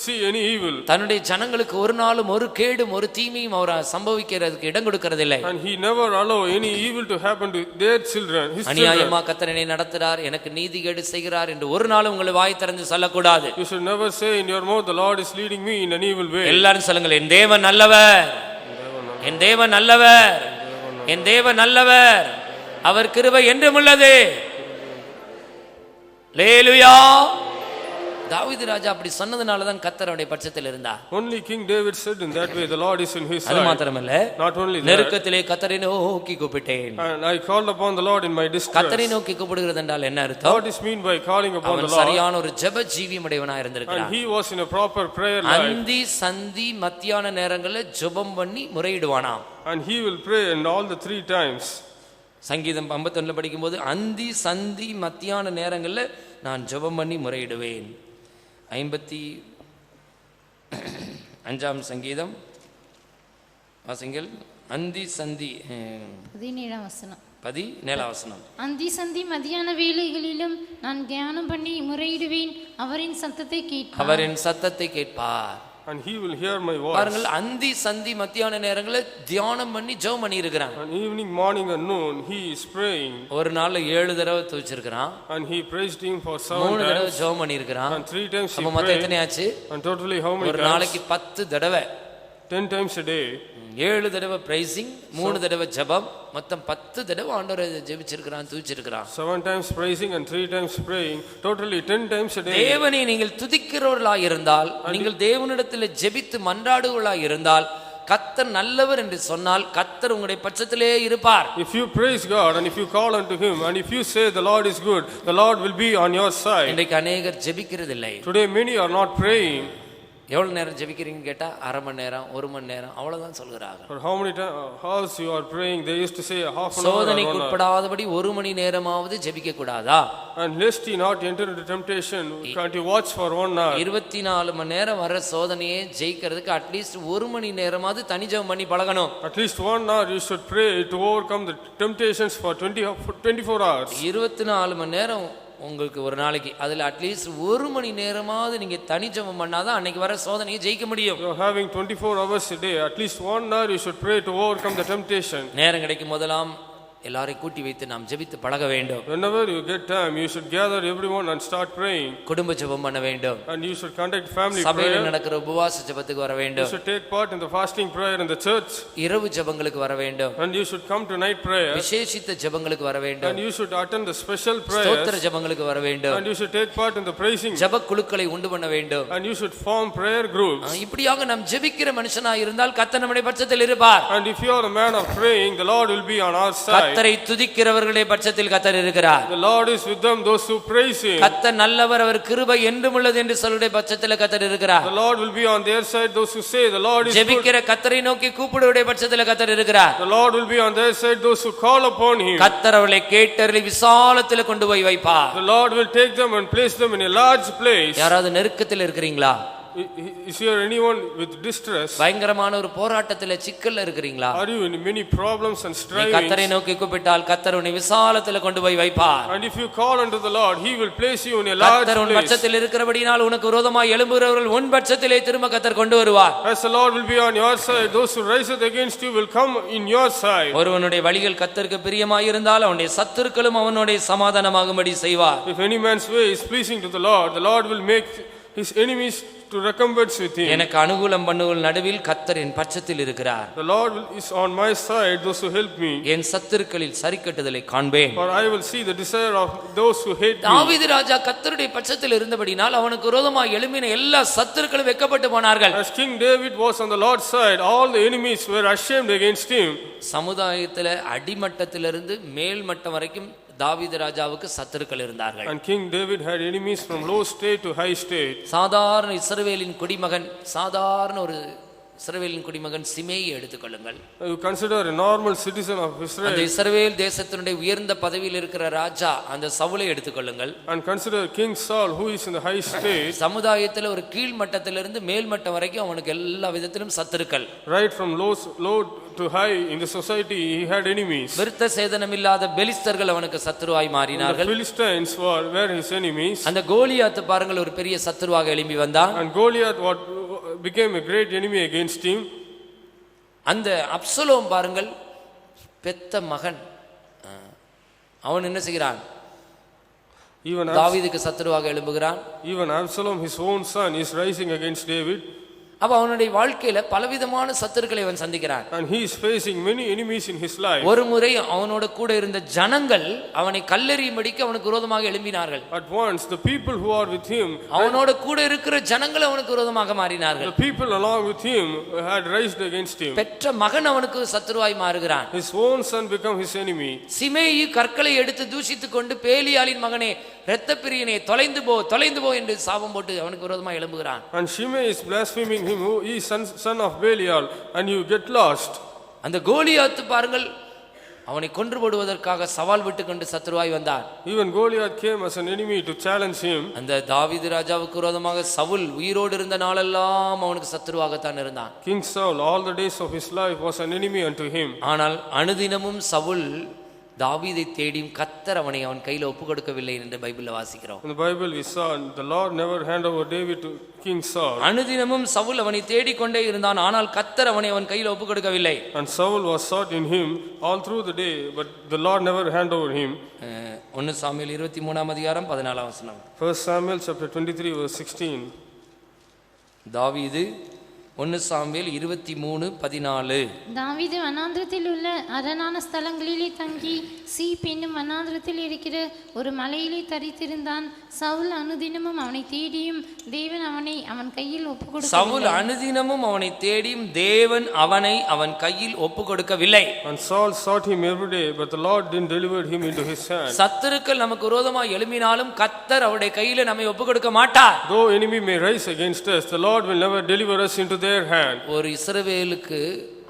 see any evil. தன்னுடைய ஜனங்களுக்கு ஒரு நாளும் ஒரு கேடும் ஒரு தீமையும் அவர் சம்பவிக்கிறதுக்கு இடம் கொடுக்கிறதில்லை. And He never allow any evil to happen to their children, His children. அநியாயமா கர்த்தர் என்னை நடத்துறார், எனக்கு நீதி கேடு செய்கிறார் என்று ஒரு நாளும் உங்களை வாய் திறந்து சொல்லக்கூடாது. You should never say in your mouth, the Lord is leading me in an evil way. எல்லாரும் சொல்லுங்கள், என் தேவன் நல்லவர், என் தேவன் நல்லவர், என் தேவன் நல்லவர், அவர் கிருபை என்றும் உள்ளது. அல்லேலூயா. தாவீது ராஜா அப்படி சொன்னதுனால தான் கர்த்தர் அவருடைய பட்சத்தில் இருந்தார். Only King David said in that way, the Lord is in his அது side. மாத்திரமல்ல, Not only that, நெருக்கத்திலே கர்த்தரை நோக்கி கூப்பிட்டேன். and I called upon the Lord in my distress. கர்த்தரை நோக்கி கூப்பிடுகிறது என்றால் என்ன அர்த்தம்? What is mean by calling upon the அவன் Lord? சரியான ஒரு ஜெப ஜீவியமுடையவனாய் And இருந்திருக்கிறான். he was in a proper prayer life. அந்தி சந்தி மத்தியான நேரங்களில் ஜெபம் பண்ணி முறையிடுவானாம். And he will pray in all the 3 times. சங்கீதம் 51 படிக்கும்போது அந்தி சந்தி மத்தியான நேரங்களில் நான் ஜெபம் பண்ணி முறையிடுவேன். 55 சங்கீதம் வாசிங்கள். அந்தி சந்தி 17 வசனம். 17 வசனம். அந்தி சந்தி மதியான வேளைகளிலும் நான் தியானம் பண்ணி முறையிடுவேன், அவரின் சத்தத்தை கேட்பார். அவரின் சத்தத்தை கேட்பார். And he will hear my voice. பாருங்கள், அந்தி சந்தி மத்தியான நேரங்களில் தியானம் பண்ணி ஜெபம் பண்ணி இருக்கிறான். And evening, morning and noon he is praying. ஒரு நாள்ல 7 தடவை துதிச்சிருக்கிறான். And he praised him for 7 3 தடவை times. ஜெபம் பண்ணி இருக்கிறான். And 3 times he அப்ப மொத்தம் prayed. எத்தனை ஆச்சு? And totally how many ஒரு times? நாளைக்கு 10 தடவை. 10 times a day. 7 தடவை பிரைசிங், 3 தடவை ஜெபம், மொத்தம் 10 தடவை ஆண்டவரை ஜெபிச்சிருக்கிறான், துதிச்சிருக்கிறான். 7 times praising and 3 times praying. Totally 10 times a day. தேவனை நீங்கள் துதிக்கிறவர்களாய் இருந்தால், நீங்கள் தேவனிடத்தில் ஜெபித்து மன்றாடுவர்களாய் இருந்தால், கர்த்தர் நல்லவர் என்று சொன்னால் கர்த்தர் உங்களுடைய பட்சத்திலே இருப்பார். If you praise God and if you call unto him and if you say the Lord is good, the Lord will be on your side. இன்றைக்கு அநேகர் ஜெபிக்கிறதில்லை. Today many are not praying. எவ்வளவு நேரம் ஜெபிக்கிறீங்கன்னு கேட்டா அரை மணி நேரம் 1 மணி நேரம் அவ்வளவுதான் சொல்கிறார்கள். For how many hours you are praying? They used to say half an hour. சோதனைக்கு உட்படாதபடி 1 மணி நேரமாவது ஜெபிக்க கூடாதா? And lest he not enter into temptation, can't you watch for 1 hour? 24 மணி நேரம் வர சோதனையை ஜெயிக்கிறதுக்கு அட்லீஸ்ட் 1 மணி நேரமாவது தனி ஜெபம் பண்ணி பழகணும். At least 1 hour you should pray to overcome the temptations for 24 hours. 24 மணி நேரம் உங்களுக்கு ஒரு நாளைக்கு, அதுல அட்லீஸ்ட் 1 மணி நேரமாவது நீங்க தனி ஜெபம் பண்ணாதான் அன்னைக்கு வர சோதனையை ஜெயிக்க முடியும். You are having 24 hours a day. At least 1 hour you should pray to overcome the temptation. நேரம் கிடைக்கும் போதெல்லாம் எல்லாரையும் கூட்டி வைத்து நாம் ஜெபித்து பழக வேண்டும். Whenever you get time, you should gather everyone and start praying. குடும்ப ஜெபம் பண்ண வேண்டும். And you should conduct family சபையில் prayer. நடக்கிற உபவாச ஜெபத்துக்கு வர You வேண்டும். should take part in the fasting prayer in the church. இரவு ஜெபங்களுக்கு வர வேண்டும். And you should come to night prayer. விசேஷித்த ஜெபங்களுக்கு வர வேண்டும். And you should attend the special ஸ்தோத்திர prayers. ஜெபங்களுக்கு வர வேண்டும். And you should take part in the praising. ஜெப குழுக்களை உண்டு பண்ண வேண்டும். And you should form prayer groups. இப்படியாக நாம் ஜெபிக்கிற மனுஷனாய் இருந்தால் கர்த்தர் நம்முடைய பட்சத்தில் இருப்பார். And if you are a man of praying, the Lord will be on our side. கர்த்தரை துதிக்கிறவர்களுடைய பட்சத்தில் கர்த்தர் இருக்கிறார். The Lord is with them, those who praise Him. கர்த்தர் நல்லவர், அவர் கிருபை என்றும் உள்ளது என்று சொல்லுடைய பட்சத்தில் கர்த்தர் இருக்கிறார். The Lord will be on their side, those who say the Lord is good. ஜெபிக்கிற கர்த்தரை நோக்கி கூப்பிடுடைய பட்சத்தில் கர்த்தர் இருக்கிறார். The Lord will be on their side, those who call upon Him. கர்த்தர் அவர்களை கேட்டருளி விசாலத்தில் கொண்டு போய் வைப்பார். The Lord will take them and place them in a large place. யாராவது நெருக்கத்தில் இருக்கிறீங்களா? Is there anyone with distress? பயங்கரமான ஒரு போராட்டத்தில் சிக்கல்ல இருக்கிறீங்களா? Are you in many problems and நீ strivings? கர்த்தரை நோக்கி கூப்பிட்டால் கர்த்தர் உன்னை விசாலத்தில் கொண்டு போய் வைப்பார். And if you call unto the Lord, He will place you in a large கர்த்தர் உன் place. பட்சத்தில் இருக்கிறபடியால் உனக்கு விரோதமாய் எழும்புகிறவர்கள் உன் பட்சத்திலே திரும்ப கர்த்தர் கொண்டு வருவார். As the Lord will be on your side, those who riseth against you will come in your side. ஒருவனுடைய வழிகள் கர்த்தருக்கு பிரியமாய் இருந்தால் அவனுடைய சத்துருக்களும் அவனுடைய சமாதானமாகும்படி செய்வார். If any man's way is pleasing to the Lord will make his enemies to recompense with him. எனக்கு அனுகூலம் பண்ணுவல் நடுவில் கர்த்தர் என் பட்சத்தில் இருக்கிறார். The Lord is on my side, those who help me. என் சத்துருக்களில் சரிக்கட்டுதலை காண்பேன். For I will see the desire of those who hate me. தாவீது ராஜா கர்த்தருடைய பட்சத்தில் இருந்தபடினால் அவனுக்கு விரோதமாய் எழும்பின எல்லா சத்துருக்களும் வெட்கப்பட்டு போனார்கள். As King David was on the Lord's side, all the enemies were ashamed against him. சமுதாயத்தில் அடிமட்டத்திலிருந்து மேல் மட்டம் வரைக்கும் தாவீது ராஜாவுக்கு சத்துருக்கள் இருந்தார்கள். And King David had enemies from low state to high state. சாதாரண இஸ்ரவேலின் குடிமகன், சாதாரண ஒரு இஸ்ரவேலின் குடிமகன் சிமேயை எடுத்துக்கொள்ளுங்கள். You consider a normal citizen of Israel. அந்த இஸ்ரவேல் தேசத்தினுடைய உயர்ந்த பதவியில் இருக்கிற ராஜா அந்த சவுலை எடுத்துக்கொள்ளுங்கள். And consider King Saul, who is in the high state. சமுதாயத்தில் ஒரு கீழ் மட்டத்திலிருந்து மேல் மட்டம் வரைக்கும் அவனுக்கு எல்லா விதத்திலும் சத்துருக்கள். Right from low to high in the society, he had enemies. விருத்த சேதனம் இல்லாத பெலிஸ்தர்கள் அவனுக்கு சத்துருவாய் மாறினார்கள். The Philistines were his enemies. அந்த கோலியாத் பாருங்கள் ஒரு பெரிய சத்துருவாக எழும்பி வந்தான். And Goliath became a great enemy against him. அந்த அப்சலோம் பாருங்கள் பெத்த மகன், அவன் என்ன செய்கிறான்? தாவீதுக்கு சத்துருவாக எழும்புகிறான். Even Absalom, his own son, is rising against David. அப்ப அவனுடைய வாழ்க்கையில பலவிதமான சத்துருக்களை அவன் சந்திக்கிறான். And he is facing many enemies in his life. ஒரு முறை அவனோட கூட இருந்த ஜனங்கள் அவனை கல்லெறியும்படிக்கு அவனுக்கு விரோதமாக எழும்பினார்கள். At once the people who are with him, அவனோட கூட இருக்கிற ஜனங்கள் அவனுக்கு விரோதமாக மாறினார்கள். the people along with him had raised against him. பெற்ற மகன் அவனுக்கு சத்துருவாய் மாறுகிறான். His own son became his enemy. சிமேயி கற்களை எடுத்து தூஷித்துக் கொண்டு பேலியாளின் மகனே இரத்தப்பிரியனே தொலைந்து போ என்று சாபம் போட்டு அவனுக்கு விரோதமாக எழும்புகிறான். And Shimei is blaspheming him, who is son of Belial, and you get lost. அந்த கோலியாத் பாருங்கள் அவனை கொன்று போடுவதற்காக சவால் விட்டு கொண்டு சத்துருவாய் வந்தான். Even Goliath came as an enemy to challenge him. அந்த தாவீது ராஜாவுக்கு விரோதமாக சவுல் உயிரோடு இருந்த நாளெல்லாம் அவனுக்கு சத்துருவாகத்தான் இருந்தான். King Saul, all the days of his life, was an enemy unto him. ஆனால் அனுதினமும் சவுல் தாவீதை தேடியும் கர்த்தர் அவனை அவன் கையில் ஒப்பு கொடுக்கவில்லை என்று பைபிள்ல வாசிக்கிறோம். In the Bible we saw the Lord never handed over David to King Saul. அனுதினமும் சவுல் அவனை தேடிக்கொண்டே இருந்தான், ஆனால் கர்த்தர் அவனை அவன் கையில் ஒப்பு கொடுக்கவில்லை. And Saul was sought in him all through the day, but the Lord never handed over him. 1 Samuel 23 அதிகாரம் 14 வசனம். 1 Samuel chapter 23 verse 16. தாவீது 1 சாமுவேல் 23:14. தாவீது வனாந்திரத்தில் உள்ள அரணான ஸ்தலங்களிலே தங்கி சீப் என்னும் வனாந்திரத்தில் இருக்கிற ஒரு மலையிலே தரித்திருந்தான். சவுல் அனுதினமும் அவனை தேடியும் தேவன் அவனை அவன் கையில் ஒப்பு கொடுக்க சவுல் அனுதினமும் அவனை தேடியும் தேவன் அவனை அவன் கையில் ஒப்பு கொடுக்கவில்லை. And Saul sought him every day, but the Lord didn't deliver him into his hand. சத்துருக்கள் நமக்கு விரோதமாக எழும்பினாலும் கர்த்தர் அவருடைய கையில நம்மை ஒப்பு கொடுக்க மாட்டார். Though enemy may rise against us, the Lord will never deliver us into their hand. ஒரு இஸ்ரவேலுக்கு,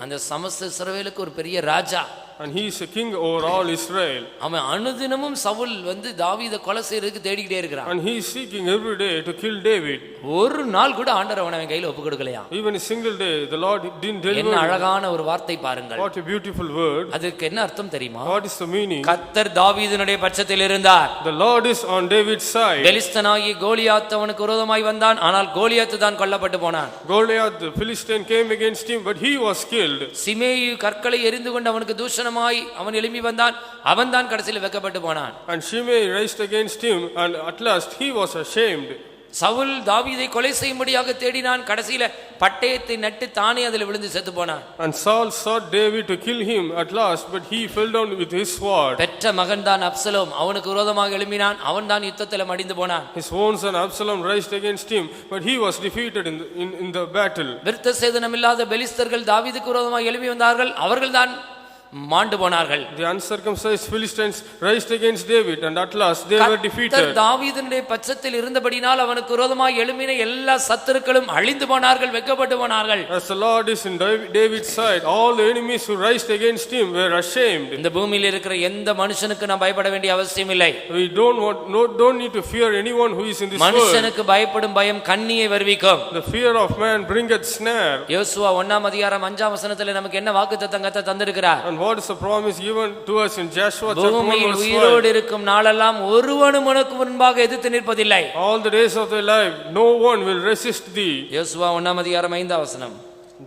அந்த சமஸ்த இஸ்ரவேலுக்கு ஒரு பெரிய ராஜா, And he is a king over all Israel. அவன் அனுதினமும் சவுல் வந்து தாவீதை கொலை செய்யறதுக்கு தேடிக்கிட்டே இருக்கிறான். And he is seeking every day to kill David. ஒரு நாள் கூட ஆண்டவர் அவன் கையில ஒப்பு கொடுக்கலையா? Even a single day, the Lord didn't deliver என்ன him. அழகான ஒரு வார்த்தை பாருங்கள். What a beautiful word. அதுக்கு என்ன அர்த்தம் தெரியுமா? What is the meaning? கர்த்தர் தாவீதினுடைய பட்சத்தில் இருந்தார். The Lord is on David's side. பெலிஸ்தனாகிய Goliath அவனுக்கு விரோதமாய் வந்தான், ஆனால் கோலியாத் தான் கொல்லப்பட்டு போனான். Goliath, the Philistine, came against him, but he was killed. சிமேயி கற்களை எரிந்து கொண்டு அவனுக்கு தூஷணமாய் அவன் எழும்பி வந்தான், அவன் தான் கடைசியில் வெக்கப்பட்டு போனான். And Shimei raised against him, and at last he was ashamed. Saul தாவீதை கொலை செய்யும்படியாக தேடினான், கடைசியில பட்டயத்தை நட்டு தானே அதில் விழுந்து செத்து போனான். And Saul sought David to kill him at last, but he fell down with his sword. பெற்ற மகன் தான் அப்சலோம், அவனுக்கு விரோதமாக எழும்பினான், அவன் தான் யுத்தத்தில் மடிந்து போனான். His own son Absalom raised against him, but he was defeated in the battle. விருத்த சேதனம் இல்லாத பெலிஸ்தர்கள் தாவீதுக்கு விரோதமாக எழும்பி வந்தார்கள், அவர்கள் தான் மாண்டு போனார்கள். The uncircumcised Philistines raised against David, and at last they were defeated. தாவீதினுடைய பட்சத்தில் இருந்தபடினால் அவனுக்கு விரோதமாக எழும்பின எல்லா சத்துருக்களும் அழிந்து போனார்கள், வெட்கப்பட்டு போனார்கள். As the Lord is in David's side, all the enemies who raised against him were ashamed. இந்த பூமியில் இருக்கிற எந்த மனுஷனுக்கு நாம் பயப்பட வேண்டிய அவசியம் இல்லை. We don't need to fear anyone who is in this world. மனுஷனுக்கு பயப்படும் பயம் கண்ணியை வருவிக்கும். The fear of man bringeth snare. யோசுவா 1:5 நமக்கு என்ன வாக்குத்தத்தம் கர்த்தர் தந்திருக்கிறார்? And what is the promise given to us in Joshua chapter 1 பூமியில் verse 5? உயிரோடு இருக்கும் நாளெல்லாம் ஒருவனும் உனக்கு முன்பாக எதிர்த்து நிற்பதில்லை. All the days of thy life no one will resist thee. Joshua 1:5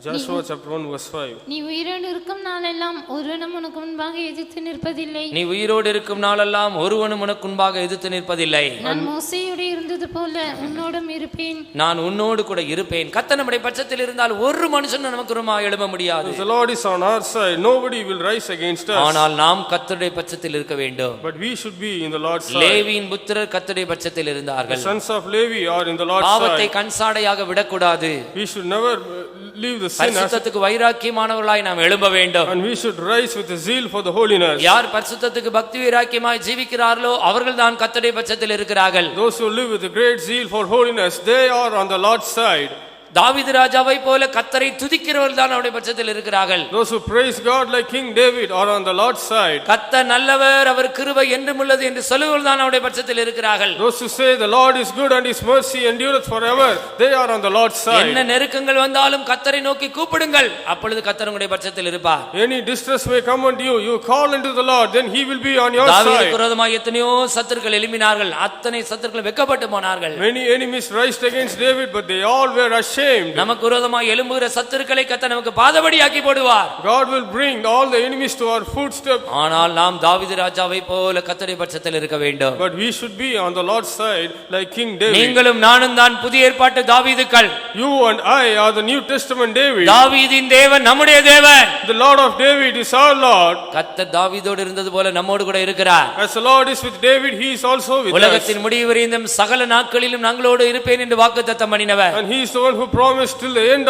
Joshua chapter 1 verse 5. நீ உயிரோடு இருக்கும் நாளெல்லாம் ஒருவனும் உனக்கு முன்பாக எதிர்த்து நிற்பதில்லை. நீ உயிரோடு இருக்கும் நாளெல்லாம் ஒருவனும் உனக்கு முன்பாக எதிர்த்து நிற்பதில்லை. நான் மோசேயோடு இருந்தது போல உன்னோடும் இருப்பேன். நான் உன்னோடு கூட இருப்பேன். கர்த்தர் நம்முடைய பட்சத்தில் இருந்தால் ஒரு மனுஷனும் நமக்கு விரோதமாக எழும்ப முடியாது. The Lord is on our side, nobody will rise against us. ஆனால் நாம் கர்த்தருடைய பட்சத்தில் இருக்க வேண்டும். But we should be in the Lord's side. லேவியின் புத்திரர் கர்த்தருடைய பட்சத்தில் இருந்தார்கள். The sons of Levi are in the Lord's பாவத்தை side. கண்சாடையாக விடக்கூடாது. We should never leave the sin as, பரிசுத்தத்துக்கு வைராக்கியமானவர்களாய் நாம் எழும்ப வேண்டும். and we should rise with a zeal for the holiness. யார் பரிசுத்தத்துக்கு பக்தி வைராக்கியமாய் ஜீவிக்கிறார்களோ அவர்கள் தான் கர்த்தருடைய பட்சத்தில் இருக்கிறார்கள். Those who live with a great zeal for holiness, they are on the Lord's side. தாவீது ராஜாவை போல கர்த்தரை துதிக்கிறவர்கள் தான் அவருடைய பட்சத்தில் இருக்கிறார்கள். Those who praise God like King David are on the Lord's side. கர்த்தர் நல்லவர், அவர் கிருபை என்றும் உள்ளது என்று சொல்லுவர்கள் தான் அவருடைய பட்சத்தில் இருக்கிறார்கள். Those who say the Lord is good and his mercy endureth forever, they are on the Lord's side. என்ன நெருக்கங்கள் வந்தாலும் கர்த்தரை நோக்கி கூப்பிடுங்கள், அப்பொழுது கர்த்தர் உங்களுடைய பட்சத்தில் இருப்பார். Any distress may come unto you, you call unto the Lord, then he will be on your தாவீதுக்கு side. விரோதமாக எத்தனையோ சத்துருக்கள் எழும்பினார்கள், அத்தனை சத்துருக்கள் வெட்கப்பட்டு போனார்கள். Many enemies raised against David, but they all were ashamed. நமக்கு விரோதமாக எழும்புகிற சத்துருக்களை கர்த்தர் நமக்கு பாதபடியாக்கி போடுவார். God will bring all the enemies to our footstep. ஆனால் நாம் தாவீது ராஜாவை போல கர்த்தருடைய பட்சத்தில் இருக்க வேண்டும். But we should be on the Lord's side like King David. நீங்களும் நானும் தான் புதிய ஏற்பாட்டு தாவீதுக்கள். You and I are the New Testament David. தாவீதின் தேவன் நம்முடைய தேவன். The Lord of David is our Lord. கர்த்தர் தாவீதோடு இருந்தது போல நம்மோடு கூட இருக்கிறார். As the Lord is with David, he is also with us. உலகத்தின் முடிவு வரையும் சகல நாட்களிலும் நாங்களோடு இருப்பேன் என்று வாக்குத்தத்தம் பண்ணினவர். And he is the one who promised till the end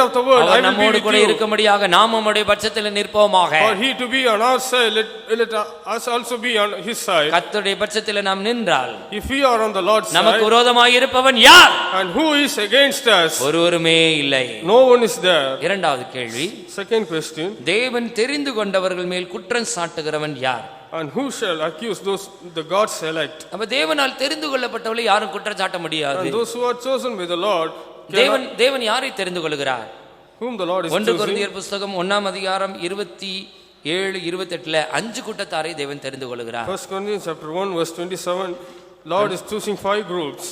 of the world, I our will be நம்மோடு with கூட you. இருக்கும்படியாக நாம் நம்முடைய பட்சத்தில் நிற்போமாக. For he to be on our side, let us also be on his side. கர்த்தருடைய பட்சத்தில் நாம் நின்றால் If we are on the Lord's நமக்கு side, விரோதமாய் இருப்பவன் யார்? and who is against us? ஒருவருமே இல்லை. No one is there. இரண்டாவது கேள்வி, Second question, தேவன் தெரிந்து கொண்டவர்கள் மேல் குற்றம் சாட்டுகிறவன் யார்? and who shall accuse those the God select? அப்ப தேவனால் தெரிந்து கொள்ளப்பட்டவர்களை யாரும் குற்றம் சாட்ட முடியாது. And those who are chosen by the Lord, தேவன் யாரை தெரிந்து கொள்கிறார்? whom the Lord is 1 choosing. கொரிந்தியர் புத்தகம் 1:27-28 5 கூட்டத்தாரை தேவன் தெரிந்து கொள்கிறார். 1 Corinthians chapter 1 verse 27, Lord is choosing 5 groups.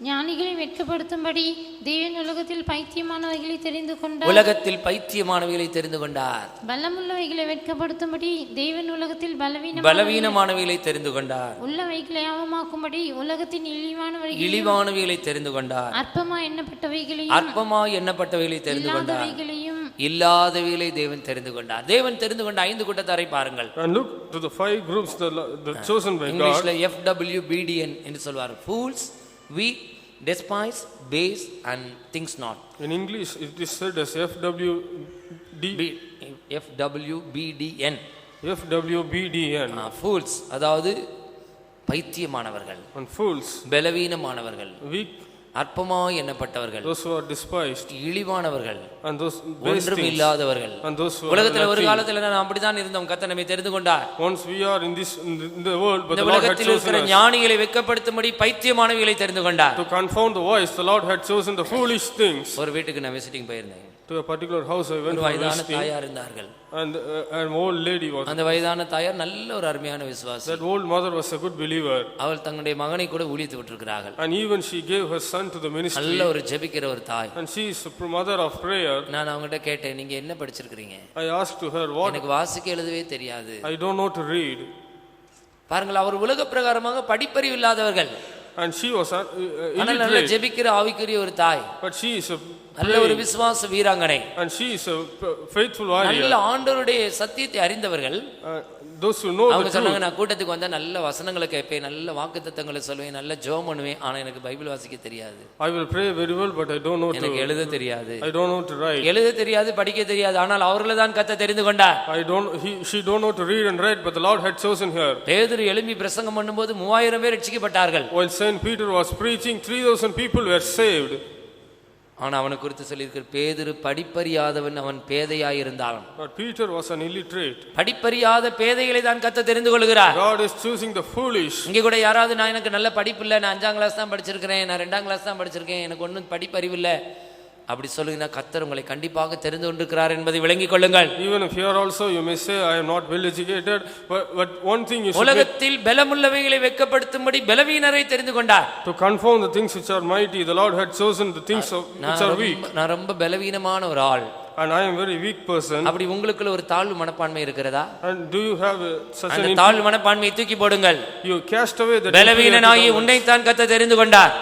ஞானிகளை வெட்கப்படுத்தும்படி தேவன் உலகத்தில் பைத்தியமானவைகளை தெரிந்து கொண்டார். உலகத்தில் பைத்தியமானவைகளை தெரிந்து கொண்டார். பலமுள்ளவைகளை வெட்கப்படுத்தும்படி தேவன் உலகத்தில் பலவீனமானவைகளை தெரிந்து கொண்டார். உள்ளவைகளை அவமாக்கும்படி உலகத்தின் இழிவானவைகளை தெரிந்து கொண்டார். அற்பமாய் எண்ணப்பட்டவைகளையும் தெரிந்து கொண்டார். இல்லாதவைகளை தேவன் தெரிந்து கொண்டார். தேவன் தெரிந்து கொண்ட 5 கூட்டத்தாரை பாருங்கள். And look to the 5 groups the chosen by God. இங்கிலீஷ்ல FWBDN என்று சொல்வார். Fools, weak, despise, base and thinks not. In English it is said as FWBDN. Fools அதாவது பைத்தியமானவர்கள், and fools, பலவீனமானவர்கள், weak, அற்பமாய் எண்ணப்பட்டவர்கள், those who are despised, இழிவானவர்கள், and those ஒன்றும் base இல்லாதவர்கள். and those who are உலகத்துல ஒரு lacking. காலத்துல நான் அப்படிதான் இருந்தோம். கர்த்தர் நம்மை தெரிந்து கொண்டார். Once we are in the world, but இந்த the Lord had உலகத்தில் chosen இருக்கிற us. ஞானிகளை வெட்கப்படுத்தும்படி பைத்தியமானவைகளை தெரிந்து கொண்டார். To confound the wise, the Lord had chosen the foolish things. ஒரு வீட்டுக்கு நான் விசிட்டிங் போயிருந்தேன். To a particular house I went ஒரு for வயதான visiting, தாயார் இருந்தார்கள். and an old lady was. அந்த வயதான தாயார் நல்ல ஒரு அருமையான விசுவாசி. That old mother was a good believer. அவள் தங்களுடைய மகனை கூட ஊழியத்து விட்டிருக்கிறார்கள். And even she gave her son to the ministry. நல்ல ஒரு ஜெபிக்கிற ஒரு தாய். And she is a mother of prayer. நான் அவங்ககிட்ட கேட்டேன், நீங்க என்ன படிச்சிருக்கீங்க? I asked to her, what? எனக்கு வாசிக்க எழுதவே தெரியாது. I don't know to read. பாருங்கள், அவர் உலக பிரகாரமாக படிப்பறிவு இல்லாதவர்கள். And she was நல்ல illiterate. ஜெபிக்கிற ஆவிக்குரிய ஒரு தாய். But she is a நல்ல ஒரு விசுவாச வீராங்கனை. and she is a faithful warrior. நல்ல ஆண்டவருடைய சத்தியத்தை அறிந்தவர்கள். Those who know அவங்க the சொன்னாங்க, truth. நான் கூட்டத்துக்கு வந்தா நல்ல வசனங்களை கேட்பேன், நல்ல வாக்குத்தத்தங்களை சொல்லுவேன், நல்ல ஜெபம் பண்ணுவேன், ஆனா எனக்கு பைபிள் வாசிக்க தெரியாது. I will pray very well, but I don't know எனக்கு to. எழுத தெரியாது. I don't know to write. எழுத தெரியாது, படிக்க தெரியாது, ஆனால் அவர்களை தான் கர்த்தர் தெரிந்து கொண்டார். She don't know to read and write, but the Lord had chosen her. பேதுரு எழும்பி பிரசங்கம் பண்ணும்போது 3000 பேர் ரட்சிக்கப்பட்டார்கள். While Saint Peter was preaching, 3000 people were saved. ஆனா அவனை குறித்து சொல்லியிருக்கிற, பேதுரு படிப்பறியாதவன், அவன் பேதையாய் இருந்தான். But Peter was an illiterate. படிப்பறியாத பேதைகளை தான் கர்த்தர் தெரிந்து கொள்கிறார். God is choosing the foolish. இங்க கூட யாராவது, நான் எனக்கு நல்ல படிப்பு இல்லை, நான் 5ஆம் கிளாஸ் தான் படிச்சிருக்கிறேன், நான் 2ஆம் கிளாஸ் தான் படிச்சிருக்கேன், எனக்கு ஒன்றும் படிப்பறிவு இல்லை அப்படி சொல்லுங்கன்னா, கர்த்தர் உங்களை கண்டிப்பாக தெரிந்து கொண்டிருக்கிறார் என்பதை விளங்கிக் கொள்ளுங்கள். Even if you are also, you may say, I am not well educated, but one thing you should உலகத்தில் பலமுள்ளவைகளை வெட்கப்படுத்தும்படி பலவீனரை தெரிந்து கொண்டார். to confound the things which are mighty, the Lord had chosen the things which are weak. நான் ரொம்ப பலவீனமான ஒரு ஆள். And I am very weak person. அப்படி உங்களுக்குள்ள ஒரு தாழ்வு மனப்பான்மை இருக்கிறதா? And do you have such அந்த an தாழ்வு மனப்பான்மையை தூக்கி போடுங்கள். you cast away the பலவீனனாகி உன்னைத்தான் கர்த்தர் தெரிந்து கொண்டார்.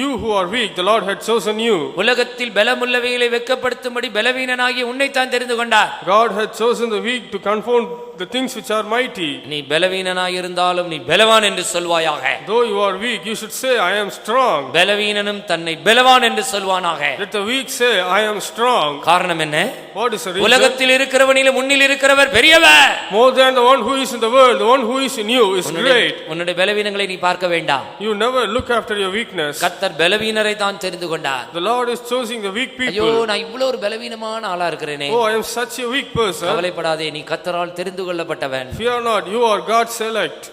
you who are weak, the Lord had chosen you. உலகத்தில் பலமுள்ளவைகளை வெட்கப்படுத்தும்படி பலவீனனாகி உன்னைத்தான் தெரிந்து கொண்டார். God had chosen the weak to confound the things which are mighty. நீ பலவீனனாய் இருந்தாலும் நீ பலவான் என்று சொல்வாயாக. Though you are weak, you should say, I am strong. பலவீனனும் தன்னை பலவான் என்று சொல்வானாக. Let the weak say, I am strong. காரணம் என்ன? What is the reason? உலகத்தில் இருக்கிறவனிலும் முன்னில் இருக்கிறவர் பெரியவர். More than the one who is in the world, the one who is in you is great. உன்னுடைய பலவீனங்களை நீ பார்க்க வேண்டாம். You never look after your weakness. கர்த்தர் பலவீனரை தான் தெரிந்து கொண்டார். The Lord is choosing the weak ஐயோ, people. நான் இவ்வளவு ஒரு பலவீனமான ஆளா இருக்கிறேனே. Oh, I am such a weak person. கவலைப்படாதே, நீ கர்த்தரால் தெரிந்து கொள்ளப்பட்டவன். Fear not, you are God's select.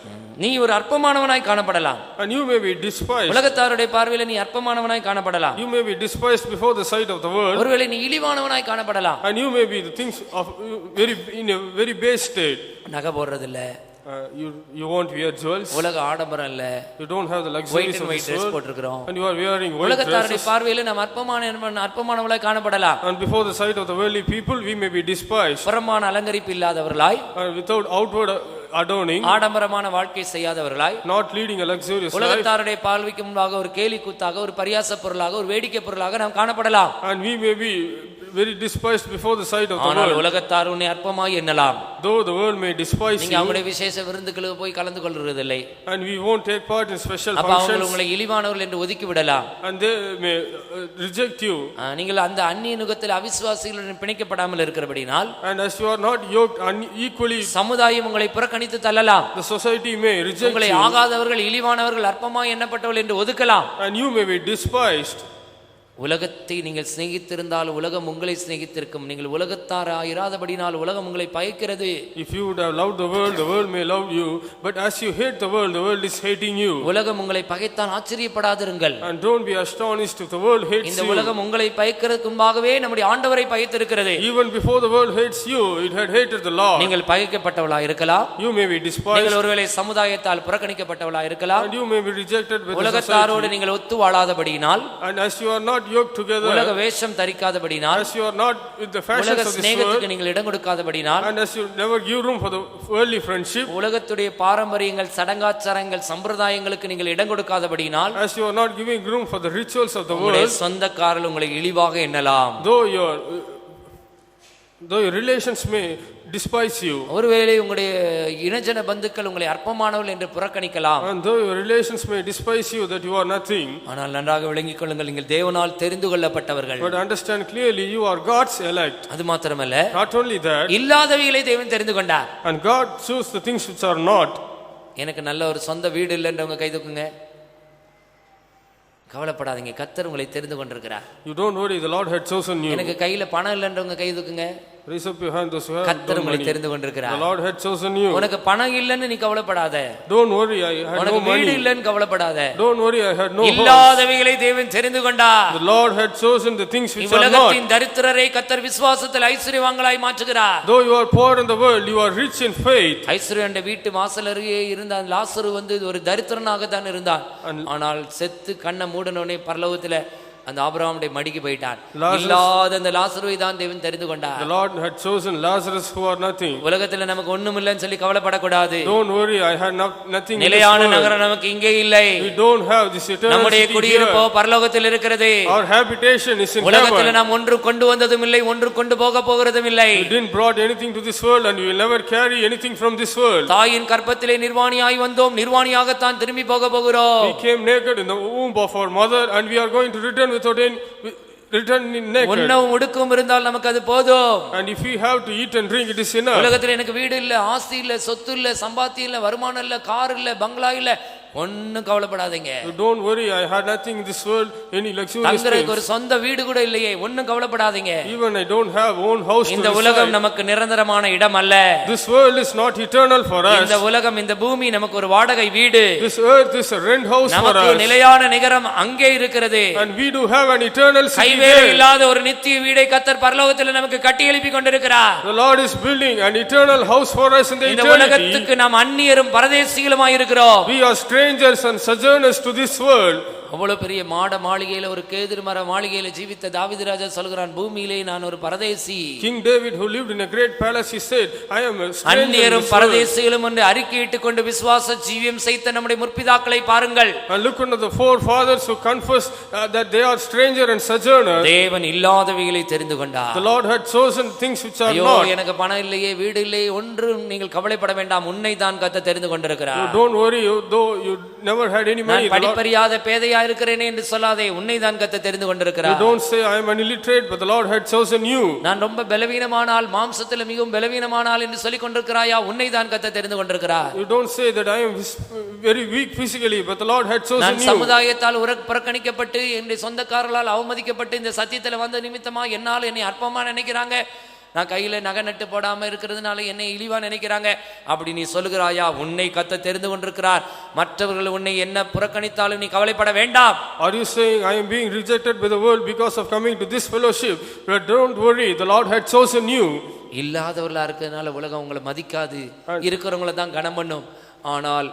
நீ ஒரு அற்பமானவனாய் காணப்படலாம். And you may be despised. உலகத்தாருடைய பார்வையில நீ அற்பமானவனாய் காணப்படலாம். You may be despised before the sight of the world. ஒருவேளை நீ இழிவானவனாய் காணப்படலாம். And you may be the things of in a very base state. நகை போடுறது இல்ல, You won't wear jewels. உலக ஆடம்பரம் இல்ல, You don't have the white luxuries and of white this dress world. போட்டிருக்கிறோம். And you are wearing white உலகத்தாருடைய dresses. பார்வையில நாம் அற்பமானவளாய் காணப்படலாம். And before the sight of the worldly people, we may be despised. புறமான அலங்கரிப்பு இல்லாதவர்களாய், And without outward adorning, ஆடம்பரமான வாழ்க்கை செய்யாதவர்களாய், not leading a luxurious life. உலகத்தாருடைய பார்வைக்கு முன்பாக ஒரு கேலி கூத்தாக, ஒரு பரியாச பொருளாக, ஒரு வேடிக்கை பொருளாக நாம் காணப்படலாம். And we may be very despised before the sight of the ஆனால் world. உலகத்தார் உன்னை அற்பமாய் எண்ணலாம். Though the world may despise நீங்க you, அவங்களுடைய விசேஷ விருந்துகளுக்கு போய் கலந்து கொள்றதில்லை. and we won't take part in special அப்ப அவங்க functions, உங்களை இழிவானவர்கள் என்று ஒதுக்கி விடலாம். and they may reject you. நீங்கள் அந்த அந்நிய நுகத்தில் அவிசுவாசிகளுடன் பிணைக்கப்படாமல் இருக்கிறபடினால், And as you are not yoked unequally, சமுதாயம் உங்களை புறக்கணித்து தள்ளலாம். the society may reject உங்களை you, ஆகாதவர்கள், இழிவானவர்கள், அற்பமாய் எண்ணப்பட்டவர்கள் என்று ஒதுக்கலாம். and you may be despised. உலகத்தை நீங்கள் சிநேகித்திருந்தால் உலகம் உங்களை சிநேகித்திருக்கும். நீங்கள் உலகத்தாராயிராதபடினால் உலகம் உங்களை பயக்கிறது. If you would have loved the world may love you, but as you hate the world is hating you. உலகம் உங்களை பகைத்தான் ஆச்சரியப்படாதிருங்கள். And don't be astonished if the world hates இந்த you. உலகம் உங்களை பயக்கிறதுக்கு முன்பாகவே நம்முடைய ஆண்டவரை பகைத்திருக்கிறது. Even before the world hates you, it had hated the Lord. நீங்கள் பகைக்கப்பட்டவளாய் இருக்கலாம். You may be despised. நீங்கள் ஒருவேளை சமுதாயத்தால் புறக்கணிக்கப்பட்டவளாய் இருக்கலாம். And you may be rejected by the உலகத்தாரோடு society. நீங்கள் ஒத்து வாழாதபடியினால், And as you are not yoked together, உலக வேஷம் தரிக்காதபடினால், as you are not with the fashions உலக of this சிநேகத்துக்கு world, நீங்கள் இடம் கொடுக்காதபடினால், and as you never give room for the worldly friendship, உலகத்துடைய பாரம்பரியங்கள், சடங்காச்சாரங்கள், சம்பிரதாயங்களுக்கு நீங்கள் இடம் கொடுக்காதபடினால், as you are not giving room for the rituals of the உங்களுடைய world, சொந்தக்காரர்கள் உங்களை இழிவாக எண்ணலாம். though Though your relations may despise you, ஒருவேளை உங்களுடைய இனஜன பந்துக்கள் உங்களை அற்பமானவர்கள் என்று புறக்கணிக்கலாம். and though your relations may despise you that you are nothing, ஆனால் நன்றாக விளங்கிக் கொள்ளுங்கள், நீங்கள் தேவனால் தெரிந்து கொள்ளப்பட்டவர்கள். but understand clearly you are God's elect. அது மாத்திரமல்ல, Not only that, இல்லாதவைகளை தேவன் தெரிந்து கொண்டார். and God chose the things which are not. எனக்கு நல்ல ஒரு சொந்த வீடு இல்லைன்றவங்க கை தூக்குங்க. கவலைப்படாதீங்க, கர்த்தர் உங்களை தெரிந்து கொண்டிருக்கிறார். You don't worry, the Lord had chosen you. எனக்கு கையில பணம் இல்லைன்றவங்க கை தூக்குங்க. Raise up your hand, those who have கர்த்தர் no உங்களை money. தெரிந்து கொண்டிருக்கிறார். The Lord had chosen you. உனக்கு பணம் இல்லைன்னு நீ கவலைப்படாத. Don't worry, I had no உனக்கு வீடு money. இல்லைன்னு கவலைப்படாத. Don't worry, I had no house. இல்லாதவைகளை தேவன் தெரிந்து கொண்டார். The Lord had chosen the things which are இவ்வுலகத்தின் not. தரித்திரரை கர்த்தர் விசுவாசத்தில் ஐஸ்வரியவான்களாய் மாற்றுகிறார். Though you are poor in the world, you are rich in faith. ஐஸ்வர்யனுடைய வீட்டு வாசல் அருகே இருந்த அந்த லாசரு ஒரு தரித்திரனாக தான் இருந்தான். ஆனால் செத்து கண்ணை மூடனோனே பரலோகத்துல அந்த ஆபிரகாமுடைய மடிக்கு போயிட்டான். இல்லாத அந்த லாசருவை தான் தேவன் தெரிந்து கொண்டார். The Lord had chosen Lazarus who are nothing. உலகத்துல நமக்கு ஒண்ணும் இல்லைன்னு சொல்லி கவலைப்படக்கூடாது. Don't worry, I had nothing in this நிலையான world. நகரம் நமக்கு இங்கே இல்லை. We don't have this eternal நம்முடைய city குடியிருப்போ here. பரலோகத்தில் இருக்கிறது. Our habitation is in உலகத்துல heaven. நாம் ஒன்று கொண்டு வந்ததும் இல்லை, ஒன்று கொண்டு போக போகிறதும் இல்லை. We didn't brought anything to this world, and we will never carry anything from this world. தாயின் கற்பத்திலே நிர்வாணியாய் வந்தோம், நிர்வாணியாகத்தான் திரும்பி போக போகிறோம். We came naked in the womb of our mother, and we are going to return return naked. உண்ணவும் உடுக்கவும் இருந்தால் நமக்கு அது போதும். And if we have to eat and drink, it is enough. உலகத்துல எனக்கு வீடு இல்ல, ஆஸ்தி இல்ல, சொத்து இல்ல, சம்பாத்தியம் இல்ல, வருமானம் இல்ல, கார் இல்ல, பங்களா இல்ல, ஒண்ணும் கவலைப்படாதீங்க. You don't worry, I had nothing in this world, any luxurious தங்கறதுக்கு ஒரு things. சொந்த வீடு கூட இல்லையே, ஒண்ணும் கவலைப்படாதீங்க. Even I don't have own house to இந்த உலகம் reside. நமக்கு நிரந்தரமான இடம் அல்ல. This world is not eternal for us. இந்த உலகம், இந்த பூமி நமக்கு ஒரு வாடகை வீடு. This earth is a rent house for நமக்கு us. நிலையான நிகரம் அங்கே இருக்கிறது. And we do have an eternal city கைவேறு there. இல்லாத ஒரு நித்திய வீடை கர்த்தர் பரலோகத்தில் நமக்கு கட்டி எழுப்பி கொண்டிருக்கிறார். The Lord is building an eternal house for us in the இந்த eternity. உலகத்துக்கு நாம் அந்நியரும் பரதேசிகளுமாய் இருக்கிறோம். We are strangers and sojourners to this world. அவ்வளவு பெரிய மாட மாளிகையில, ஒரு கேதுரு மர மாளிகையில ஜீவித்த தாவீது ராஜா சொல்கிறான், பூமியிலே நான் ஒரு பரதேசி. King David, who lived in a great palace, he said, I am a stranger in அந்நியரும் this world. பரதேசிகளும் என்று அறிக்கையிட்டுக் கொண்டு விசுவாச ஜீவியம் செய்த நம்முடைய முற்பிதாக்களை பாருங்கள். And look unto the forefathers who confess that they are stranger and sojourner. தேவன் இல்லாதவைகளை தெரிந்து கொண்டார். The Lord had chosen things which are ஐயோ, not. எனக்கு பணம் இல்லையே, வீடு இல்லையே, ஒன்றும் நீங்கள் கவலைப்பட வேண்டாம், உன்னை தான் கர்த்தர் தெரிந்து கொண்டிருக்கிறார். You don't worry, though you never had any money. நான் படிப்பறியாத பேதையா இருக்கிறேனே என்று சொல்லாதே, உன்னை தான் கர்த்தர் தெரிந்து You கொண்டிருக்கிறார். don't say, I am an illiterate, but the Lord had chosen you. நான் ரொம்ப பலவீனமானால், மாம்சத்தில் மிகவும் பலவீனமானால் என்று சொல்லிக் கொண்டிருக்கிறாயா, உன்னை தான் கர்த்தர் தெரிந்து கொண்டிருக்கிறார். You don't say that I am very weak physically, but the Lord had chosen நான் you. சமுதாயத்தால் புறக்கணிக்கப்பட்டு, என்னுடைய சொந்தக்காரர்களால் அவமதிக்கப்பட்டு, இந்த சத்தியத்தில் வந்த நிமித்தமா என்னால் என்னை அற்பமா நினைக்கிறாங்க, நான் கையில நகை நட்டு போடாம இருக்கிறதுனால என்னை இழிவா நினைக்கிறாங்க, அப்படி நீ சொல்லுகிறாயா, உன்னை கர்த்தர் தெரிந்து கொண்டிருக்கிறார். மற்றவர்கள் உன்னை என்ன புறக்கணித்தாலும் நீ கவலைப்பட வேண்டாம். Are you saying I am being rejected by the world because of coming to this fellowship? But don't worry, the Lord had chosen you. இல்லாதவர்களா இருக்கிறதுனால உலகம் உங்களை மதிக்காது, இருக்கிறவங்கள தான் கனம் பண்ணும். ஆனால்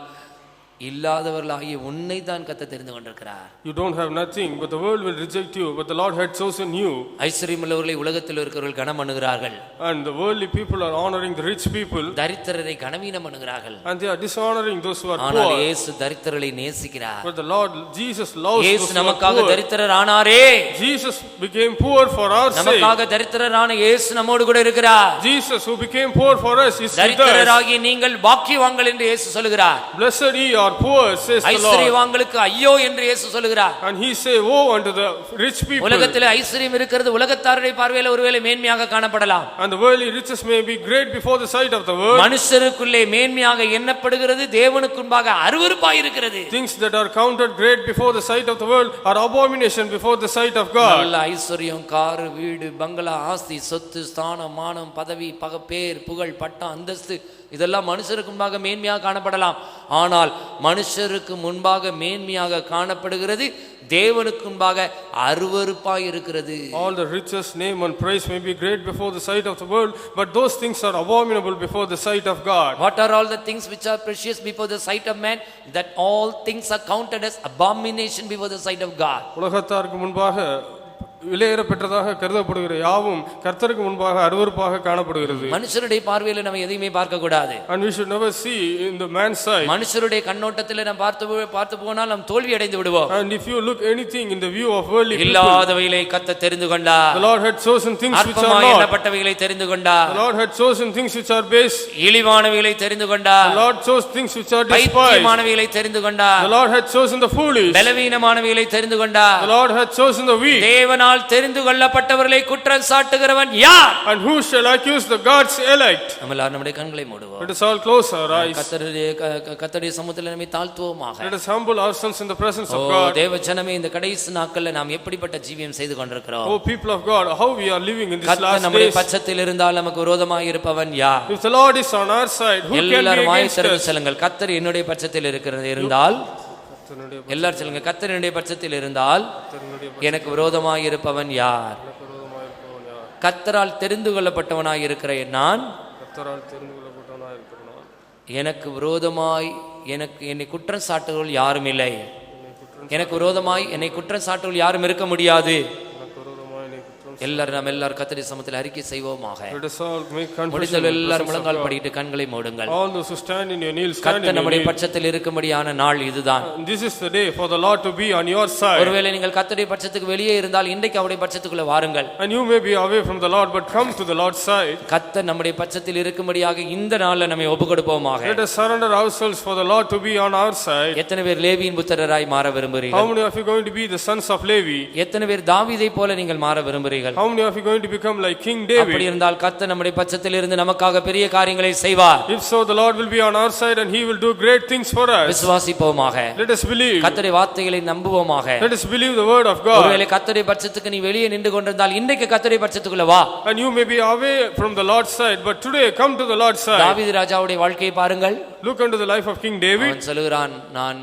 இல்லாதவர்களாகிய உன்னை தான் கர்த்தர் தெரிந்து கொண்டிருக்கிறார். You don't have nothing, but the world will reject you, but the Lord had chosen you. ஐஸ்வரியமுள்ளவர்களை உலகத்தில் இருக்கிறவர்கள் கனம் பண்ணுகிறார்கள். And the worldly people are honoring the rich people. தரித்திரரை கனவீனம் பண்ணுகிறார்கள். And they are dishonoring those who are ஆனால் poor. இயேசு தரித்திரரை நேசிக்கிறார். But the Lord Jesus loves those இயேசு who are நமக்காக poor. தரித்திரர் ஆனாரே. Jesus became poor for our sake. நமக்காக தரித்திரரான இயேசு நம்மோடு கூட இருக்கிறார். Jesus who became poor for us is with us. தரித்திரராகிய நீங்கள் பாக்கியவான்கள் என்று இயேசு சொல்கிறார். Blessed ye are poor, says the Lord. ஐஸ்வரியவான்களுக்கு ஐயோ என்று இயேசு சொல்கிறார். And he say, woe unto the rich people. உலகத்திலே ஐஸ்வரியம் இருக்கிறது உலகத்தாருடைய பார்வையில் ஒருவேளை மேன்மையாக காணப்படலாம். And the worldly riches may be great before the sight of the world. மனுஷருக்குள்ளே மேன்மையாக எண்ணப்படுகிறது, தேவனுக்கு முன்பாக அருவருப்பாய் இருக்கிறது. Things that are counted great before the sight of the world are abomination before the sight of God. நல்ல ஐஸ்வரியம், car, வீடு, பங்களா, ஆஸ்தி, சொத்து, ஸ்தானம், மானம், பதவி, பேர், புகழ், பட்டம், அந்தஸ்து, இதெல்லாம் மனுஷருக்கு முன்பாக மேன்மையாக காணப்படலாம். ஆனால் மனுஷருக்கு முன்பாக மேன்மையாக காணப்படுகிறது, தேவனுக்கு முன்பாக அருவருப்பாய் இருக்கிறது. All the riches, name and praise may be great before the sight of the world, but those things are abominable before the sight of God. What are all the things which are precious before the sight of man? That all things are counted as abomination before the sight of God. உலகத்தாருக்கு முன்பாக விலையேற பெற்றதாக கருதப்படுகிற யாவும் கர்த்தருக்கு முன்பாக அருவருப்பாக காணப்படுகிறது. மனுஷருடைய பார்வையில நம்ம எதையுமே பார்க்க கூடாது. And we should never see in the man's side. மனுஷருடைய கண்ணோட்டத்தில் நாம் பார்த்து போனால் நாம் தோல்வி அடைந்து விடுவோம். And if you look anything in the view of worldly people, இல்லாதவைகளை கர்த்தர் தெரிந்து கொண்டார். the Lord had chosen things which are அற்பமாய் not. எண்ணப்பட்டவைகளை தெரிந்து கொண்டார். The Lord had chosen things which are base. இழிவானவைகளை தெரிந்து கொண்டார். The Lord chose things which are despised. பைத்தியமானவைகளை தெரிந்து கொண்டார். The Lord had chosen the foolish. பலவீனமானவைகளை தெரிந்து கொண்டார். The Lord had chosen the weak. தேவனால் தெரிந்து கொள்ளப்பட்டவர்களை குற்றம் சாட்டுகிறவன் யார்? And who shall accuse the God's elect? நம்ம எல்லாரும் நம்முடைய கண்களை மூடுவோம். Let us all close our eyes. கர்த்தருடைய சமூகத்தில் நம்மை தாழ்த்துவோமாக. Let us humble ourselves in the presence of O God. தேவ ஜனமே, இந்த கடைசி நாட்கள்ல நாம் எப்படிப்பட்ட ஜீவியம் செய்து கொண்டிருக்கிறோம்? Oh people of God, how we are living in this கர்த்தர் last நம்முடைய days. பட்சத்தில் இருந்தால் நமக்கு விரோதமாய் இருப்பவன் யார்? If the Lord is on our side, who can be எல்லாரும் வாய் against திறந்து us? சொல்லுங்கள், கர்த்தர் என்னுடைய பட்சத்தில் இருந்தால். எல்லாரும் சொல்லுங்க, கர்த்தர் என்னுடைய பட்சத்தில் இருந்தால் எனக்கு விரோதமாய் இருப்பவன் யார்? கர்த்தரால் தெரிந்து கொள்ளப்பட்டவனாய் இருக்கிற நான், எனக்கு விரோதமாய் என்னை குற்றம் சாட்டுகள் யாரும் இல்லை. எனக்கு விரோதமாய் என்னை குற்றம் சாட்டுகள் யாரும் இருக்க முடியாது. எல்லாரும் கர்த்தருடைய சமூகத்தில் அறிக்கை செய்வோமாக. முடிந்தவர்கள் எல்லாரும் முழங்கால் படிட்டு கண்களை மூடுங்கள். All those who stand in your knees, stand in கர்த்தர் your நம்முடைய knees. பட்சத்தில் இருக்கும்படியான நாள் இதுதான். This is the day for the Lord to be on your side. ஒருவேளை நீங்கள் கர்த்தருடைய பட்சத்துக்கு வெளியே இருந்தால் இன்றைக்கு அவருடைய பட்சத்துக்குள்ள வாருங்கள். And you may be away from the Lord, but come to the Lord's side. கர்த்தர் நம்முடைய பட்சத்தில் இருக்கும்படியாக இந்த நாள்ல நம்மை ஒப்புக்கொடுப்போமாக. Let us surrender ourselves for the Lord to be on our side. எத்தனை பேர் லேவியின் புத்திரராய் மாற விரும்புகிறீர்கள்? How many of you going to be the sons of Levi? எத்தனை பேர் தாவீதை போல நீங்கள் மாற விரும்புகிறீர்கள்? How many of you going to become like King David? அப்படி இருந்தால் கர்த்தர் நம்முடைய பட்சத்தில் இருந்து நமக்காக பெரிய காரியங்களை செய்வார். If so, the Lord will be on our side and he will do great things for us. விசுவாசிப்போமாக. Let us believe. கர்த்தருடைய வார்த்தைகளை நம்புவோமாக. Let us believe the word of God. ஒருவேளை கர்த்தருடைய பட்சத்துக்கு நீ வெளியே நின்று கொண்டிருந்தால் இன்றைக்கு கர்த்தருடைய பட்சத்துக்குள்ள வா. And you may be away from the Lord's side, but today come to the Lord's side. தாவீது ராஜாவுடைய வாழ்க்கையை பாருங்கள். Look unto the life of King David. அவன் சொல்லுகிறான், நான்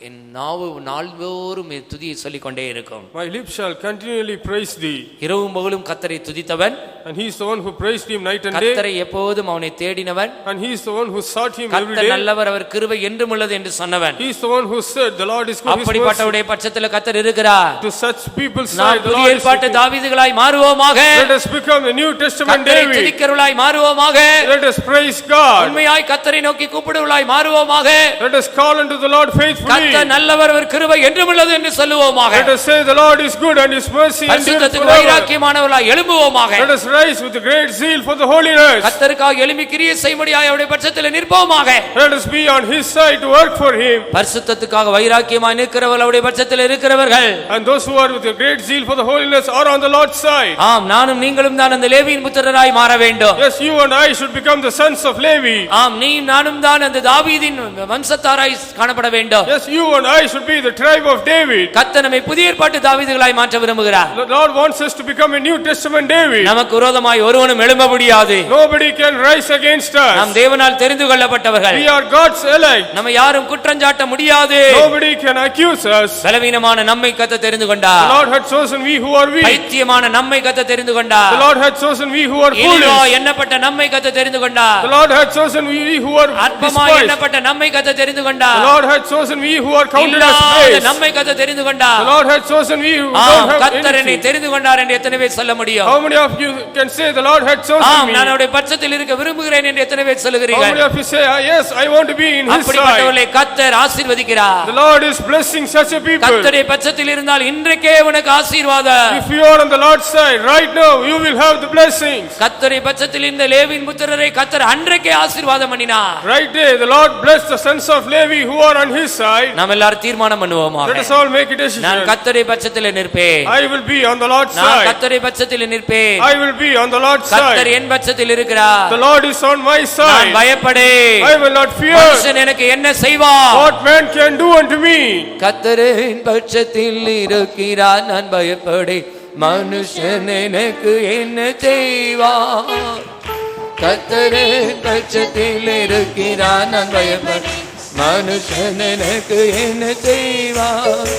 என் நாவு நாள்தோறும் துதியை சொல்லிக் கொண்டே இருக்கும். My lips shall continually praise thee. இரவும் பகலும் கர்த்தரை துதித்தவன். And he is the one who praised him night and day. கர்த்தரை எப்போதும் அவனை தேடினவன். And he is the one who sought him every day. கர்த்தர் நல்லவர், அவர் கிருபை என்றும் உள்ளது என்று சொன்னவன். He is the one who said the Lord is good, his mercy. அப்படிப்பட்டவருடைய பட்சத்தில் கர்த்தர் இருக்கிறார். To such people's நாம் side the புதிய Lord is ஏற்பாட்டு தாவீதுகளாய் மாறுவோமாக. Let us become a New Testament கர்த்தரை David. துதிக்கிறவர்களாய் மாறுவோமாக. Let us praise God. உண்மையாய் கர்த்தரை நோக்கி கூப்பிடுவர்களாய் மாறுவோமாக. Let us call unto the Lord faithfully. கர்த்தர் நல்லவர், அவர் கிருபை என்றும் உள்ளது என்று சொல்லுவோமாக. Let us say the Lord is good and his mercy endures பரிசுத்தத்துக்கு forever. வைராக்கியமானவர்களாய் எழும்புவோமாக. Let us rise with a great zeal for the holiness. கர்த்தருக்காக எழும்பி கிரியை செய்யும்படியாய் அவருடைய பட்சத்தில் நிற்போமாக. Let us be on his side to work for him. பரிசுத்தத்துக்காக வைராக்கியமாய் நிற்கிறவர்கள் அவருடைய பட்சத்தில் இருக்கிறவர்கள். And those who are with a great zeal for the holiness are on the Lord's side. ஆம், நானும் நீங்களும் தான் அந்த லேவியின் புத்திரராய் மாற வேண்டும். Yes, you and I should become the sons of Levi. ஆம், நீ நானும் தான் அந்த தாவீதின் வம்சத்தாராய் காணப்பட வேண்டும். Yes, you and I should be the tribe of David. கர்த்தர் நம்மை புதிய ஏற்பாட்டு தாவீதுகளாய் மாற்ற விரும்புகிறார். The Lord wants us to become a New Testament David. நமக்கு விரோதமாய் ஒருவனும் எழும்ப முடியாது. Nobody can rise against us. நாம் தேவனால் தெரிந்து கொள்ளப்பட்டவர்கள். We are God's elect. நம்ம யாரும் குற்றம் சாட்ட முடியாது. Nobody can accuse us. பலவீனமான நம்மை கர்த்தர் தெரிந்து The கொண்டார். Lord had chosen we who are weak. பைத்தியமான நம்மை கர்த்தர் தெரிந்து கொண்டார். The Lord had chosen we who are இழிவா foolish. எண்ணப்பட்ட நம்மை கர்த்தர் தெரிந்து கொண்டார். The Lord had chosen we who are அற்பமா despised. எண்ணப்பட்ட நம்மை கர்த்தர் தெரிந்து The கொண்டார். Lord had chosen we who are counted as இல்லாத praise. நம்மை கர்த்தர் தெரிந்து கொண்டார். The Lord had chosen we who don't have கர்த்தர் என்னை anything. தெரிந்து கொண்டார் என்று எத்தனை பேர் சொல்ல முடியும்? How many of you can say the Lord had chosen ஆம், me? நான் அவருடைய பட்சத்தில் இருக்க விரும்புகிறேன் என்று எத்தனை பேர் How சொல்லுகிறீர்கள்? many of you say, yes, I want to be in his side? அப்படிப்பட்டவர்களை கர்த்தர் ஆசீர்வதிக்கிறார். The Lord is blessing such a people. கர்த்தருடைய பட்சத்தில் இருந்தால் இன்றைக்கே உனக்கு ஆசீர்வாதம். If you are on the Lord's side right now, you will have the blessings. கர்த்தருடைய பட்சத்தில் இந்த லேவியின் புத்திரரை கர்த்தர் அன்றைக்கே ஆசீர்வாதம் பண்ணினார். Right there, the Lord blessed the sons of Levi who are on his side. நாம் எல்லாரும் தீர்மானம் பண்ணுவோமாக. Let us all make a decision. நான் கர்த்தருடைய பட்சத்தில் நிற்பேன். I will be on the Lord's நான் side. கர்த்தருடைய பட்சத்தில் நிற்பேன். I will be on the Lord's கர்த்தர் side. என் பட்சத்தில் இருக்கிறார். The Lord is on my நான் side. பயப்படேன். I will not fear. மனுஷன் எனக்கு என்ன செய்வான்? What man can do unto me? கர்த்தரின் பட்சத்தில் இருக்கிறார், நான் பயப்படேன். மனுஷன் எனக்கு என்ன செய்வான்? கர்த்தரின் பட்சத்தில் இருக்கிறார், நான் பயப்படேன். மனுஷன் எனக்கு என்ன செய்வான்?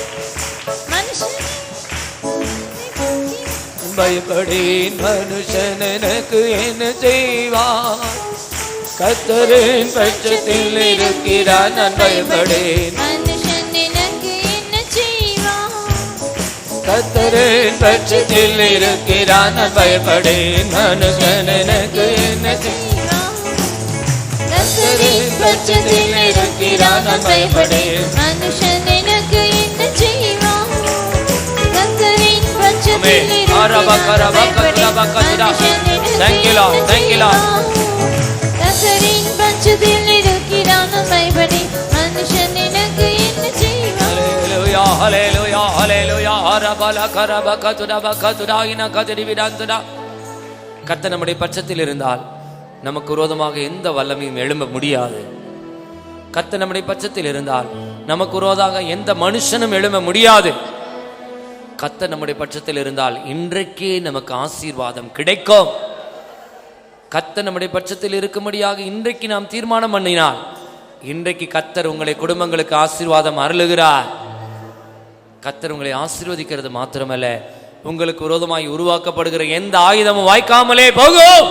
பயப்படேன். மனுஷன் எனக்கு என்ன செய்வான்? கர்த்தரின் பட்சத்தில் இருக்கிறார், நான் பயப்படேன். கர்த்தரின் பட்சத்தில் இருக்கிறான் நான் பயப்படேன் மனுஷன் எனக்கு என்ன செய்வான் கர்த்தரின் பட்சத்தில் இருக்கிறான் நான் பயப்படேன் மனுஷன் எனக்கு என்ன செய்வான் கர்த்தரின் பட்சத்தில் இருக்கிறான் Thank you Lord, thank you Lord. கர்த்தரின் பட்சத்தில் இருக்கிறான் நான் பயப்படேன் மனுஷன் எனக்கு என்ன செய்வான் Hallelujah, hallelujah, hallelujah. Arabala karabaka tudabaka tudaina kadirividantuna. கர்த்தர் நம்முடைய பட்சத்தில் இருந்தால் நமக்கு விரோதமாக எந்த வல்லமையும் எழும்ப முடியாது. கர்த்தர் நம்முடைய பட்சத்தில் இருந்தால் நமக்கு விரோதமாக எந்த மனுஷனும் எழும்ப முடியாது. கர்த்தர் நம்முடைய பட்சத்தில் இருந்தால் இன்றைக்கே நமக்கு ஆசீர்வாதம் கிடைக்கும். கர்த்தர் நம்முடைய பட்சத்தில் இருக்கும்படியாக இன்றைக்கு நாம் தீர்மானம் பண்ணினால் இன்றைக்கு கர்த்தர் உங்களை குடும்பங்களுக்கு ஆசீர்வாதம் அருளுகிறார். கர்த்தர் உங்களை ஆசீர்வதிக்கிறது மாத்திரமல்ல, உங்களுக்கு விரோதமாய் உருவாக்கப்படுகிற எந்த ஆயுதமும் வாய்க்காமலே போகும்.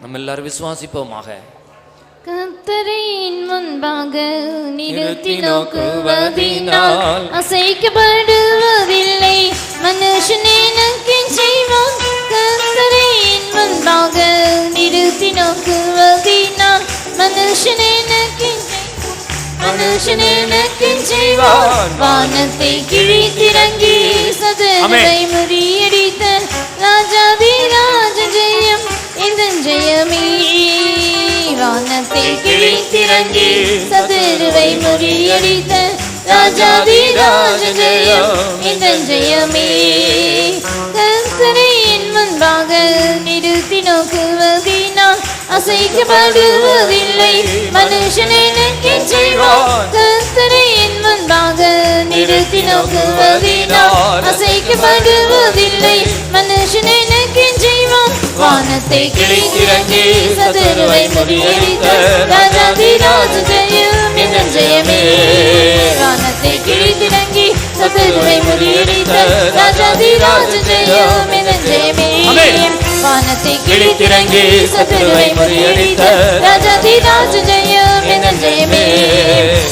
நம்ம எல்லாரும் விசுவாசிப்போமாக. கர்த்தரின் முன்பாக நிறுத்தி நோக்குவதினால் அசைக்கப்படுவதில்லை மனுஷன் எனக்கு செய்வான் கர்த்தரின் முன்பாக நிறுத்தி நோக்குவதினால் மனுஷன் எனக்கு செய்வான் வானத்தை கிழித்திறங்கி சதுரத்தை முறியடித்த ராஜாதி ராஜ ஜெயம் இதன் ஜெயமே வானத்தை கிழித்திறங்கி சதுருவை முறியடித்த ராஜாதி ராஜ ஜெயம் இதன் ஜெயமே கர்த்தரின் முன்பாக நிறுத்தி நோக்குவதினால் அசைக்கப்படுவதில்லை மனுஷன் எனக்கு செய்வான் கர்த்தரின் முன்பாக நிறுத்தி நோக்குவதினால் அசைக்கப்படுவதில்லை மனுஷன் எனக்கு செய்வான் வானத்தை கிழித்திறங்கி சதுருவை முறியடித்த ராஜாதி ராஜ ஜெயம் இதன் ஜெயமே வானத்தை கிழித்திறங்கி சதுருவை முறியடித்த ராஜாதி ராஜ ஜெயம் இதன் ஜெயமே வானத்தை கிழித்திறங்கி சதுருவை முறியடித்த ராஜாதி ராஜ ஜெயம் இதன் ஜெயமே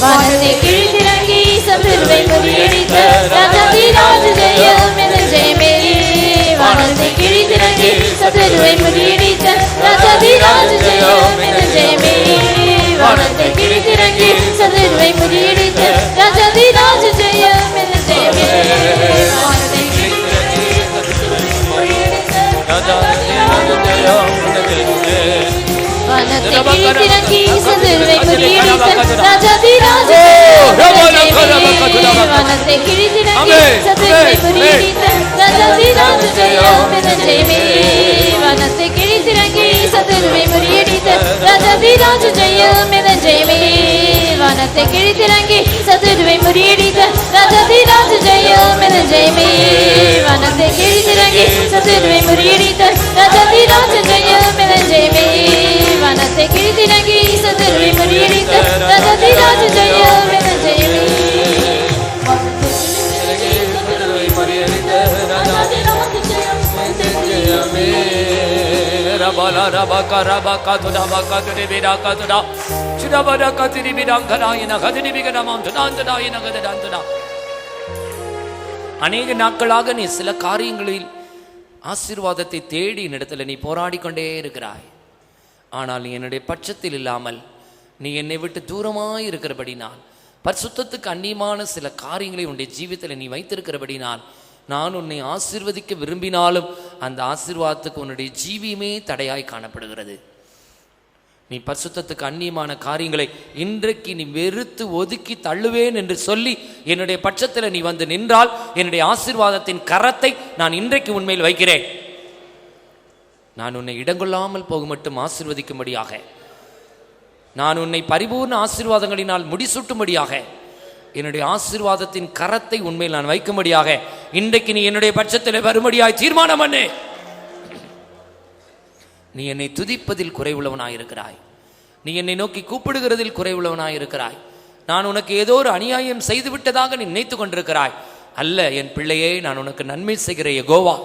வானத்தை கிழித்திறங்கி சதுருவை முறியடித்த ராஜாதி ராஜ ஜெயம் இதன் ஜெயமே வானத்தை கிழித்திறங்கி சதுருவை முறியடித்த ராஜாதி ராஜ ஜெயம் இதன் ஜெயமே வானத்தை கிழித்திறங்கி சதுருவை முறியடித்த ராஜாதி ராஜ ஜெயம் இதன் ஜெயமே வானத்தை கிழித்திறங்கி வானத்தை கிழித்திறங்கி சதுருவை முறியடித்த ராஜாதி ராஜ வானத்தை கிழித்திறங்கி சதுருவை முறியடித்த ராஜாதி ராஜ ஜெயம் இதன் ஜெயமே வானத்தை கிழித்திறங்கி சதுருவை முறியடித்த ராஜாதி ராஜ ஜெயம் இதன் ஜெயமே வானத்தை கிழித்திறங்கி சதுருவை முறியடித்த ராஜாதி ராஜ ஜெயம் இதன் ஜெயமே வானத்தை கிழித்திறங்கி சதுருவை முறியடித்த ராஜாதி ராஜ ஜெயம் இதன் ஜெயமே வானத்தை கிழித்திறங்கி சதுருவை முறியடித்த ராஜாதி ராஜ ஜெயம் இதன் ஜெயமே Rabala rabaka rabaka tuda baka tude bidaka tuda chuda badaka tiri bidankana ina kadini bigana mountaina ina kadantuna அநேக நாட்களாக நீ சில காரியங்களில் ஆசீர்வாதத்தை தேடி இடத்துல நீ போராடி கொண்டே இருக்கிறாய். ஆனால் நீ என்னுடைய பட்சத்தில் இல்லாமல் நீ என்னை விட்டு தூரமாய் இருக்கிறபடினால் பரிசுத்தத்துக்கு அந்நியமான சில காரியங்களை உன்னுடைய ஜீவிதத்தில் நீ வைத்திருக்கிறபடினால் நான் உன்னை ஆசீர்வதிக்க விரும்பினாலும் அந்த ஆசீர்வாதத்துக்கு உன்னுடைய ஜீவியமே தடையாய் காணப்படுகிறது. நீ பரிசுத்தத்துக்கு அந்நியமான காரியங்களை இன்றைக்கு நீ வெறுத்து ஒதுக்கி தள்ளுவேன் என்று சொல்லி என்னுடைய பட்சத்தில் நீ வந்து நின்றால் என்னுடைய ஆசீர்வாதத்தின் கரத்தை நான் இன்றைக்கு உண்மையில் வைக்கிறேன். நான் உன்னை இடங்கொள்ளாமல் போக மட்டும் ஆசீர்வதிக்கும்படியாக, நான் உன்னை பரிபூர்ண ஆசீர்வாதங்களினால் முடிசூட்டும்படியாக, என்னுடைய ஆசீர்வாதத்தின் கரத்தை உண்மையில் நான் வைக்கும்படியாக இன்றைக்கு நீ என்னுடைய பட்சத்தில் வரும்படியாய் தீர்மானம் பண்ணு. நீ என்னை துதிப்பதில் குறைவுள்ளவனாயிருக்கிறாய், நீ என்னை நோக்கி கூப்பிடுகிறதில் குறைவுள்ளவனாயிருக்கிறாய். நான் உனக்கு ஏதோ ஒரு அநியாயம் செய்து விட்டதாக நீ நினைத்து கொண்டிருக்கிறாய். அல்ல என் பிள்ளையே, நான் உனக்கு நன்மை செய்கிற யெகோவா,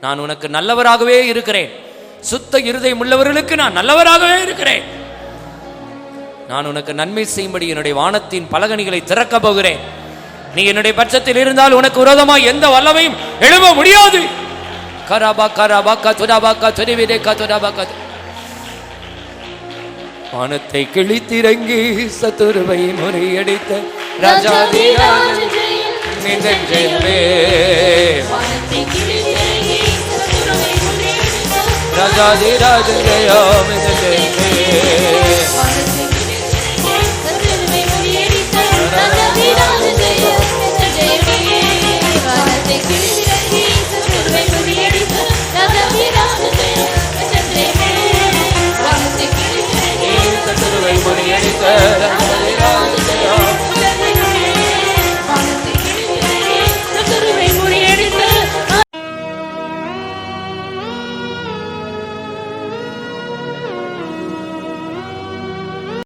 நான் உனக்கு நல்லவராகவே இருக்கிறேன். சுத்த இருதயம் உள்ளவர்களுக்கு நான் நல்லவராகவே இருக்கிறேன். நான் உனக்கு நன்மை செய்யும்படி என்னுடைய வானத்தின் பலகணிகளை திறக்க போகிறேன். நீ என்னுடைய பட்சத்தில் இருந்தால் உனக்கு விரோதமாய் எந்த வல்லமையும் எழும்ப முடியாது. கரபா கரபா கதுரபா கதுரிவிதே கதுரபா கது. வானத்தை கிழித்திறங்கி சத்துருவை முறியடித்த ராஜாதி ராஜன் ஜெயமே. ராஜாதி ராஜன் ஜெயம்.